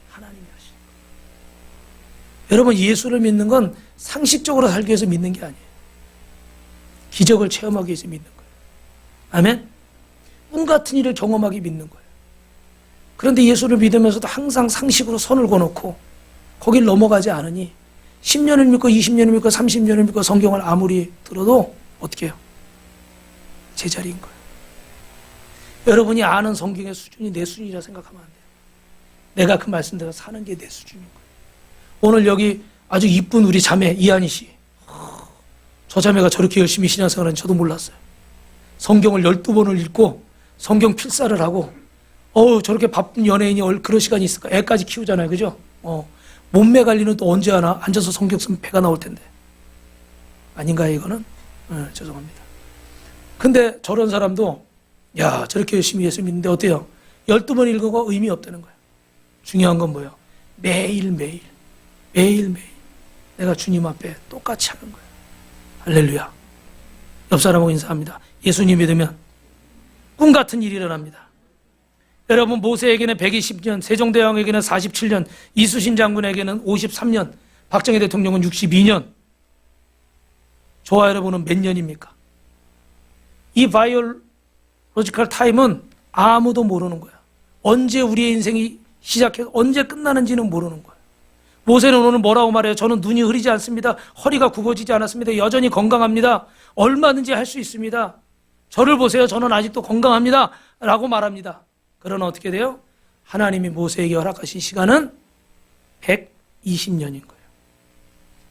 하나님이 하시는 거예요. 여러분, 예수를 믿는 건 상식적으로 살기 위해서 믿는 게 아니에요. 기적을 체험하기 위해서 믿는 거예요. 아멘? 꿈 같은 일을 경험하기 믿는 거예요. 그런데 예수를 믿으면서도 항상 상식으로 선을 그어놓고 거길 넘어가지 않으니 10년을 믿고 20년을 믿고 30년을 믿고 성경을 아무리 들어도 어떻게 해요? 제자리인 거예요. 여러분이 아는 성경의 수준이 내 수준이라 생각하면 안 돼요. 내가 그 말씀대로 사는 게 내 수준인 거예요. 오늘 여기 아주 이쁜 우리 자매 이한희 씨 저 자매가 저렇게 열심히 신앙생활하는지 저도 몰랐어요. 성경을 12번을 읽고 성경 필사를 하고 저렇게 바쁜 연예인이 그런 시간이 있을까? 애까지 키우잖아요. 그죠? 몸매 관리는 또 언제 하나? 앉아서 성경 쓰면 배가 나올 텐데. 아닌가요, 이거는? 죄송합니다. 근데 저런 사람도 야, 저렇게 열심히 예수 믿는데 어때요? 12번 읽고 의미 없다는 거예요. 중요한 건 뭐예요? 매일매일 내가 주님 앞에 똑같이 하는 거예요. 할렐루야. 옆 사람하고 인사합니다. 예수님 믿으면 꿈 같은 일이 일어납니다. 여러분, 모세에게는 120년, 세종대왕에게는 47년, 이수신 장군에게는 53년, 박정희 대통령은 62년. 저와 여러분은 몇 년입니까? 이 바이올로지컬 타임은 아무도 모르는 거야. 언제 우리의 인생이 시작해서 언제 끝나는지는 모르는 거야. 모세는 오늘 뭐라고 말해요? 저는 눈이 흐리지 않습니다. 허리가 굽어지지 않았습니다. 여전히 건강합니다. 얼마든지 할 수 있습니다. 저를 보세요. 저는 아직도 건강합니다. 라고 말합니다. 그러나 어떻게 돼요? 하나님이 모세에게 허락하신 시간은 120년인 거예요.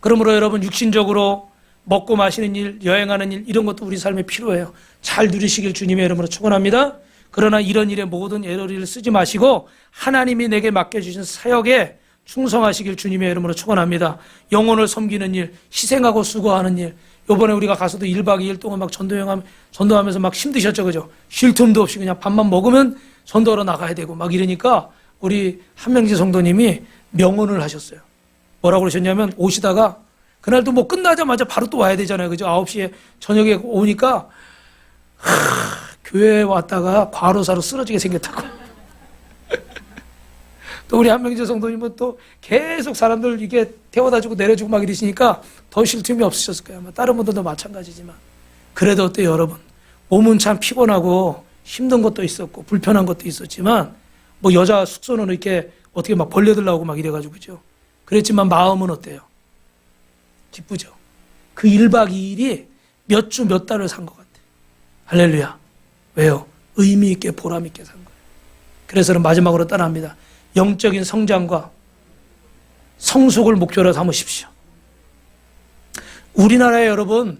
그러므로 여러분, 육신적으로 먹고 마시는 일, 여행하는 일, 이런 것도 우리 삶에 필요해요. 잘 누리시길 주님의 이름으로 축원합니다. 그러나 이런 일에 모든 에너지를 쓰지 마시고 하나님이 내게 맡겨주신 사역에 충성하시길 주님의 이름으로 축원합니다. 영혼을 섬기는 일, 희생하고 수고하는 일. 요번에 우리가 가서도 1박 2일 동안 막 전도하면서 막 힘드셨죠, 그죠? 쉴 틈도 없이 그냥 밥만 먹으면 전도하러 나가야 되고 막 이러니까 우리 한명지 성도님이 명언을 하셨어요. 뭐라고 그러셨냐면, 오시다가 그날도 뭐 끝나자마자 바로 또 와야 되잖아요, 그죠? 9시에 저녁에 오니까 교회에 왔다가 과로사로 쓰러지게 생겼다고. 또 우리 한명재 성도님은 또 계속 사람들 이게 태워다주고 내려주고 막 이러시니까 더 쉴 틈이 없으셨을 거예요. 다른 분들도 마찬가지지만. 그래도 어때요, 여러분? 몸은 참 피곤하고 힘든 것도 있었고 불편한 것도 있었지만, 뭐 여자 숙소는 이렇게 어떻게 막 벌레들 나오고 막 이래가지고, 그죠? 그랬지만 마음은 어때요? 기쁘죠? 그 1박 2일이 몇 주 몇 달을 산 것 같아요. 할렐루야. 왜요? 의미 있게 보람 있게 산 거예요. 그래서는 마지막으로 따라합니다. 영적인 성장과 성숙을 목표로 삼으십시오. 우리나라에 여러분,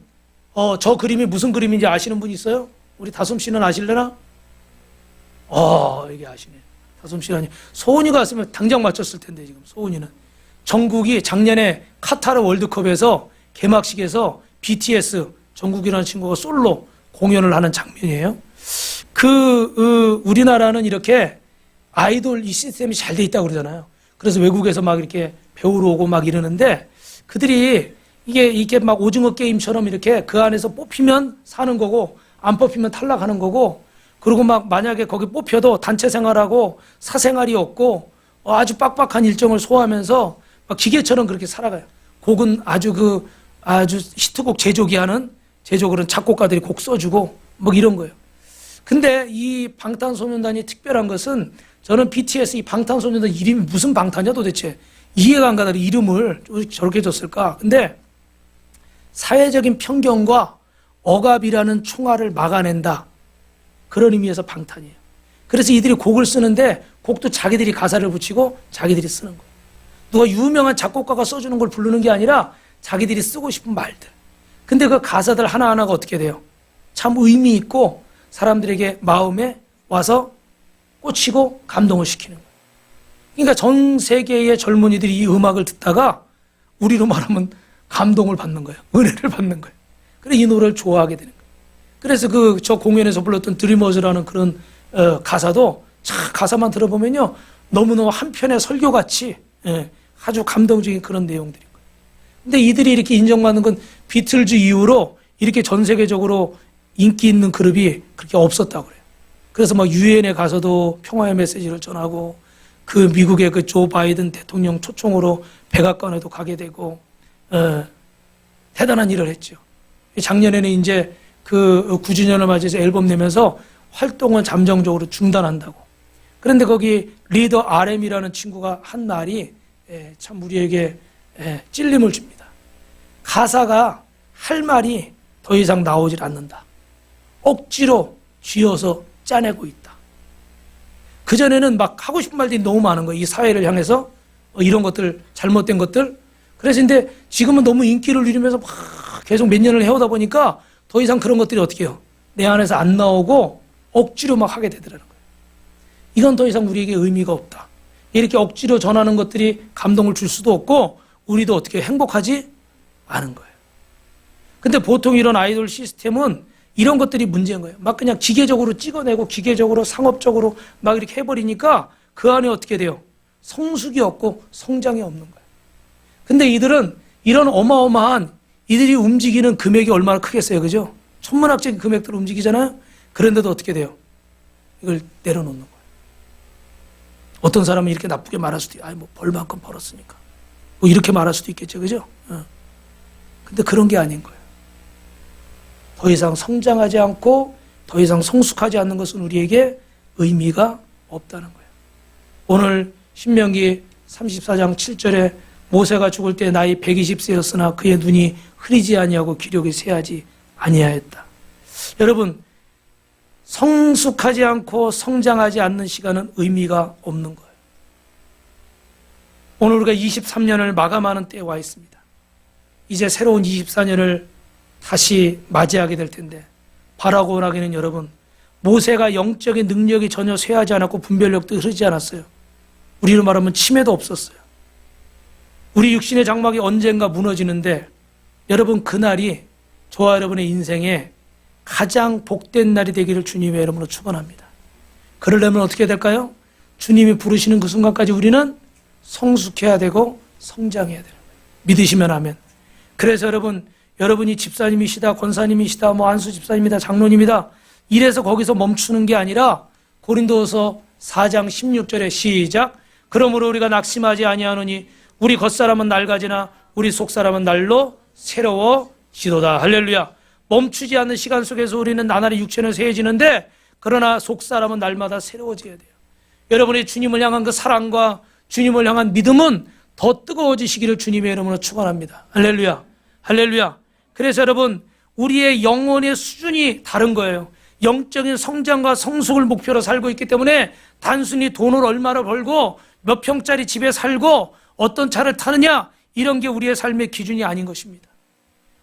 저 그림이 무슨 그림인지 아시는 분 있어요? 우리 다솜 씨는 아실래나? 이게 아시네. 다솜 씨는 아니. 소은이가 왔으면 당장 맞췄을 텐데, 지금 소은이는. 정국이 작년에 카타르 월드컵에서 개막식에서 BTS 정국이라는 친구가 솔로 공연을 하는 장면이에요. 우리나라는 이렇게 아이돌 이 시스템이 잘 돼 있다고 그러잖아요. 그래서 외국에서 막 이렇게 배우러 오고 막 이러는데, 그들이 이게 막 오징어 게임처럼 이렇게 그 안에서 뽑히면 사는 거고, 안 뽑히면 탈락하는 거고, 그리고 막 만약에 거기 뽑혀도 단체 생활하고 사생활이 없고 아주 빡빡한 일정을 소화하면서 막 기계처럼 그렇게 살아가요. 곡은 아주 히트곡 제조그는 작곡가들이 곡 써주고 뭐 이런 거예요. 근데 이 방탄소년단이 특별한 것은, 저는 BTS 이 방탄소년단 이름이 무슨 방탄이야 도대체, 이해가 안 가더라고요. 이름을 저렇게 줬을까. 근데 사회적인 편견과 억압이라는 총알을 막아낸다, 그런 의미에서 방탄이에요. 그래서 이들이 곡을 쓰는데 곡도 자기들이 가사를 붙이고 자기들이 쓰는 거예요. 누가 유명한 작곡가가 써주는 걸 부르는 게 아니라 자기들이 쓰고 싶은 말들. 근데 그 가사들 하나하나가 어떻게 돼요? 참 의미 있고 사람들에게 마음에 와서 꽂히고 감동을 시키는 거예요. 그러니까 전 세계의 젊은이들이 이 음악을 듣다가 우리로 말하면 감동을 받는 거예요. 은혜를 받는 거예요. 그래서 이 노래를 좋아하게 되는 거예요. 그래서 저 공연에서 불렀던 드리머즈라는 그런 가사도 가사만 들어보면요, 너무너무 한편의 설교같이 아주 감동적인 그런 내용들인 거예요. 근데 이들이 이렇게 인정받는 건 비틀즈 이후로 이렇게 전 세계적으로 인기 있는 그룹이 그렇게 없었다고 그래요. 그래서 막 유엔에 가서도 평화의 메시지를 전하고, 그 미국의 그 조 바이든 대통령 초청으로 백악관에도 가게 되고, 대단한 일을 했죠. 작년에는 이제 그 9주년을 맞이해서 앨범 내면서 활동은 잠정적으로 중단한다고. 그런데 거기 리더 RM이라는 친구가 한 말이 참 우리에게 찔림을 줍니다. 가사가 할 말이 더 이상 나오질 않는다. 억지로 쥐어서 짜내고 있다. 그전에는 막 하고 싶은 말들이 너무 많은 거예요. 이 사회를 향해서 이런 것들, 잘못된 것들. 그래서 근데 지금은 너무 인기를 누리면서 막 계속 몇 년을 해오다 보니까 더 이상 그런 것들이 어떻게 해요? 내 안에서 안 나오고 억지로 막 하게 되더라는 거예요. 이건 더 이상 우리에게 의미가 없다. 이렇게 억지로 전하는 것들이 감동을 줄 수도 없고 우리도 어떻게 행복하지 않은 거예요. 근데 보통 이런 아이돌 시스템은 이런 것들이 문제인 거예요. 막 그냥 기계적으로 찍어내고 기계적으로 상업적으로 막 이렇게 해버리니까 그 안에 어떻게 돼요? 성숙이 없고 성장이 없는 거예요. 근데 이들은 이런 어마어마한 이들이 움직이는 금액이 얼마나 크겠어요. 그죠? 천문학적인 금액들을 움직이잖아요. 그런데도 어떻게 돼요? 이걸 내려놓는 거예요. 어떤 사람은 이렇게 나쁘게 말할 수도 있어요. 뭐 벌만큼 벌었으니까. 뭐 이렇게 말할 수도 있겠죠. 그죠? 근데 그런 게 아닌 거예요. 더 이상 성장하지 않고 더 이상 성숙하지 않는 것은 우리에게 의미가 없다는 거예요. 오늘 신명기 34장 7절에 모세가 죽을 때 나이 120세였으나 그의 눈이 흐리지 아니하고 기력이 쇠하지 아니하였다. 여러분, 성숙하지 않고 성장하지 않는 시간은 의미가 없는 거예요. 오늘 우리가 23년을 마감하는 때에 와 있습니다. 이제 새로운 24년을 다시 맞이하게 될 텐데 바라고 원하기는 여러분, 모세가 영적인 능력이 전혀 쇠하지 않았고 분별력도 흐르지 않았어요. 우리로 말하면 치매도 없었어요. 우리 육신의 장막이 언젠가 무너지는데 여러분, 그날이 저와 여러분의 인생에 가장 복된 날이 되기를 주님의 이름으로 축원합니다. 그러려면 어떻게 해야 될까요? 주님이 부르시는 그 순간까지 우리는 성숙해야 되고 성장해야 돼요. 믿으시면 아멘. 그래서 여러분, 여러분이 집사님이시다, 권사님이시다, 뭐 안수 집사님이다, 장로님이다, 이래서 거기서 멈추는 게 아니라 고린도서 4장 16절에 시작. 그러므로 우리가 낙심하지 아니하노니 우리 겉사람은 낡아지나 우리 속사람은 날로 새로워지도다. 할렐루야. 멈추지 않는 시간 속에서 우리는 나날이 육체는 쇠해지는데 그러나 속사람은 날마다 새로워져야 돼요. 여러분의 주님을 향한 그 사랑과 주님을 향한 믿음은 더 뜨거워지시기를 주님의 이름으로 축원합니다. 할렐루야. 할렐루야. 그래서 여러분, 우리의 영혼의 수준이 다른 거예요. 영적인 성장과 성숙을 목표로 살고 있기 때문에 단순히 돈을 얼마나 벌고 몇 평짜리 집에 살고 어떤 차를 타느냐, 이런 게 우리의 삶의 기준이 아닌 것입니다.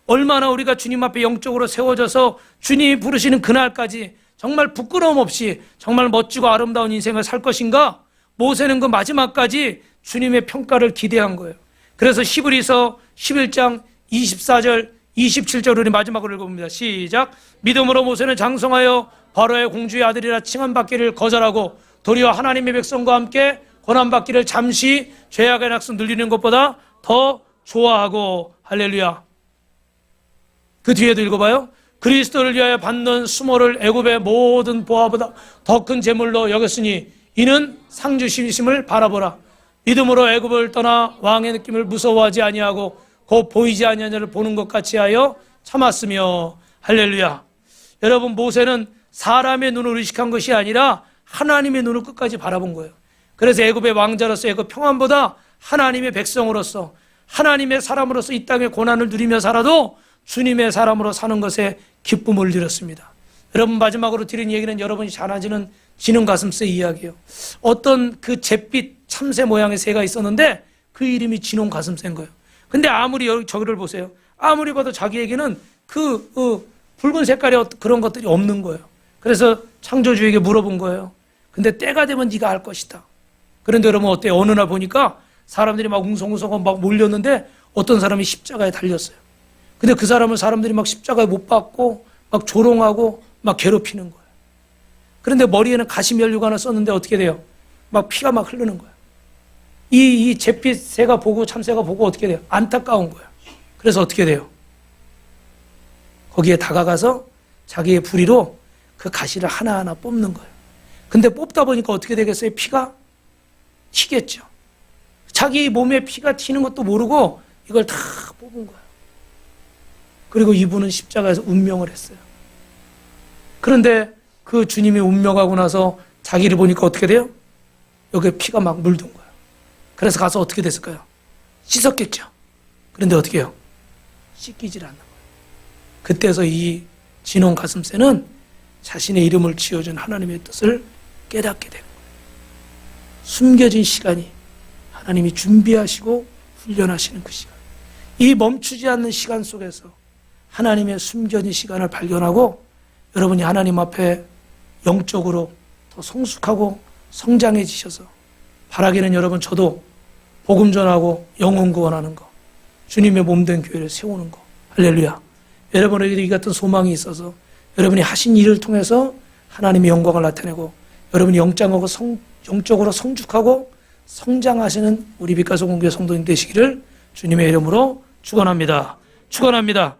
얼마나 우리가 주님 앞에 영적으로 세워져서 주님이 부르시는 그날까지 정말 부끄러움 없이 정말 멋지고 아름다운 인생을 살 것인가? 모세는 그 마지막까지 주님의 평가를 기대한 거예요. 그래서 히브리서 11장 24절 27절 우리 마지막으로 읽어봅니다. 시작. 믿음으로 모세는 장성하여 바로의 공주의 아들이라 칭함받기를 거절하고 도리어 하나님의 백성과 함께 고난받기를 잠시 죄악의 낙선 늘리는 것보다 더 좋아하고. 할렐루야. 그 뒤에도 읽어봐요. 그리스도를 위하여 받는 수모를 애굽의 모든 보화보다 더 큰 재물로 여겼으니 이는 상 주심을 바라보라. 믿음으로 애굽을 떠나 왕의 느낌을 무서워하지 아니하고 곧 보이지 아니하는 자를 보는 것 같이 하여 참았으며. 할렐루야. 여러분, 모세는 사람의 눈을 의식한 것이 아니라 하나님의 눈을 끝까지 바라본 거예요. 그래서 애굽의 왕자로서 애굽 평안보다 하나님의 백성으로서 하나님의 사람으로서 이 땅의 고난을 누리며 살아도 주님의 사람으로 사는 것에 기쁨을 누렸습니다. 여러분, 마지막으로 드린 얘기는 여러분이 잘 아시는 지능 가슴새 이야기예요. 어떤 그 잿빛 참새 모양의 새가 있었는데 그 이름이 진홍 가슴새인 거예요. 근데 아무리 저기를 보세요. 아무리 봐도 자기에게는 그 붉은 색깔의 그런 것들이 없는 거예요. 그래서 창조주에게 물어본 거예요. 근데 때가 되면 네가 알 것이다. 그런데 여러분 어때요? 어느 날 보니까 사람들이 막 웅성웅성 막 몰렸는데 어떤 사람이 십자가에 달렸어요. 근데 그 사람을 사람들이 막 십자가에 못 박고 막 조롱하고 막 괴롭히는 거예요. 그런데 머리에는 가시면류관을 하나 썼는데 어떻게 돼요? 막 피가 막 흐르는 거예요. 이 잿빛 새가 보고 참새가 보고 어떻게 돼요? 안타까운 거예요. 그래서 어떻게 돼요? 거기에 다가가서 자기의 부리로 그 가시를 하나하나 뽑는 거예요. 근데 뽑다 보니까 어떻게 되겠어요? 피가 튀겠죠. 자기 몸에 피가 튀는 것도 모르고 이걸 다 뽑은 거예요. 그리고 이분은 십자가에서 운명을 했어요. 그런데 그 주님이 운명하고 나서 자기를 보니까 어떻게 돼요? 여기에 피가 막 물든 거예요. 그래서 가서 어떻게 됐을까요? 씻었겠죠. 그런데 어떻게 해요? 씻기질 않는 거예요. 그때서 이 진홍 가슴새는 자신의 이름을 지어준 하나님의 뜻을 깨닫게 되는 거예요. 숨겨진 시간이 하나님이 준비하시고 훈련하시는 그 시간. 이 멈추지 않는 시간 속에서 하나님의 숨겨진 시간을 발견하고 여러분이 하나님 앞에 영적으로 더 성숙하고 성장해지셔서 바라기는 여러분 저도 복음 전하고 영혼 구원하는 거, 주님의 몸된 교회를 세우는 거, 할렐루야. 여러분에게도 이 같은 소망이 있어서 여러분이 하신 일을 통해서 하나님의 영광을 나타내고 여러분이 영적으로 성숙하고 성장하시는 우리 빛가서 공교회 성도님 되시기를 주님의 이름으로 축원합니다. 축원합니다.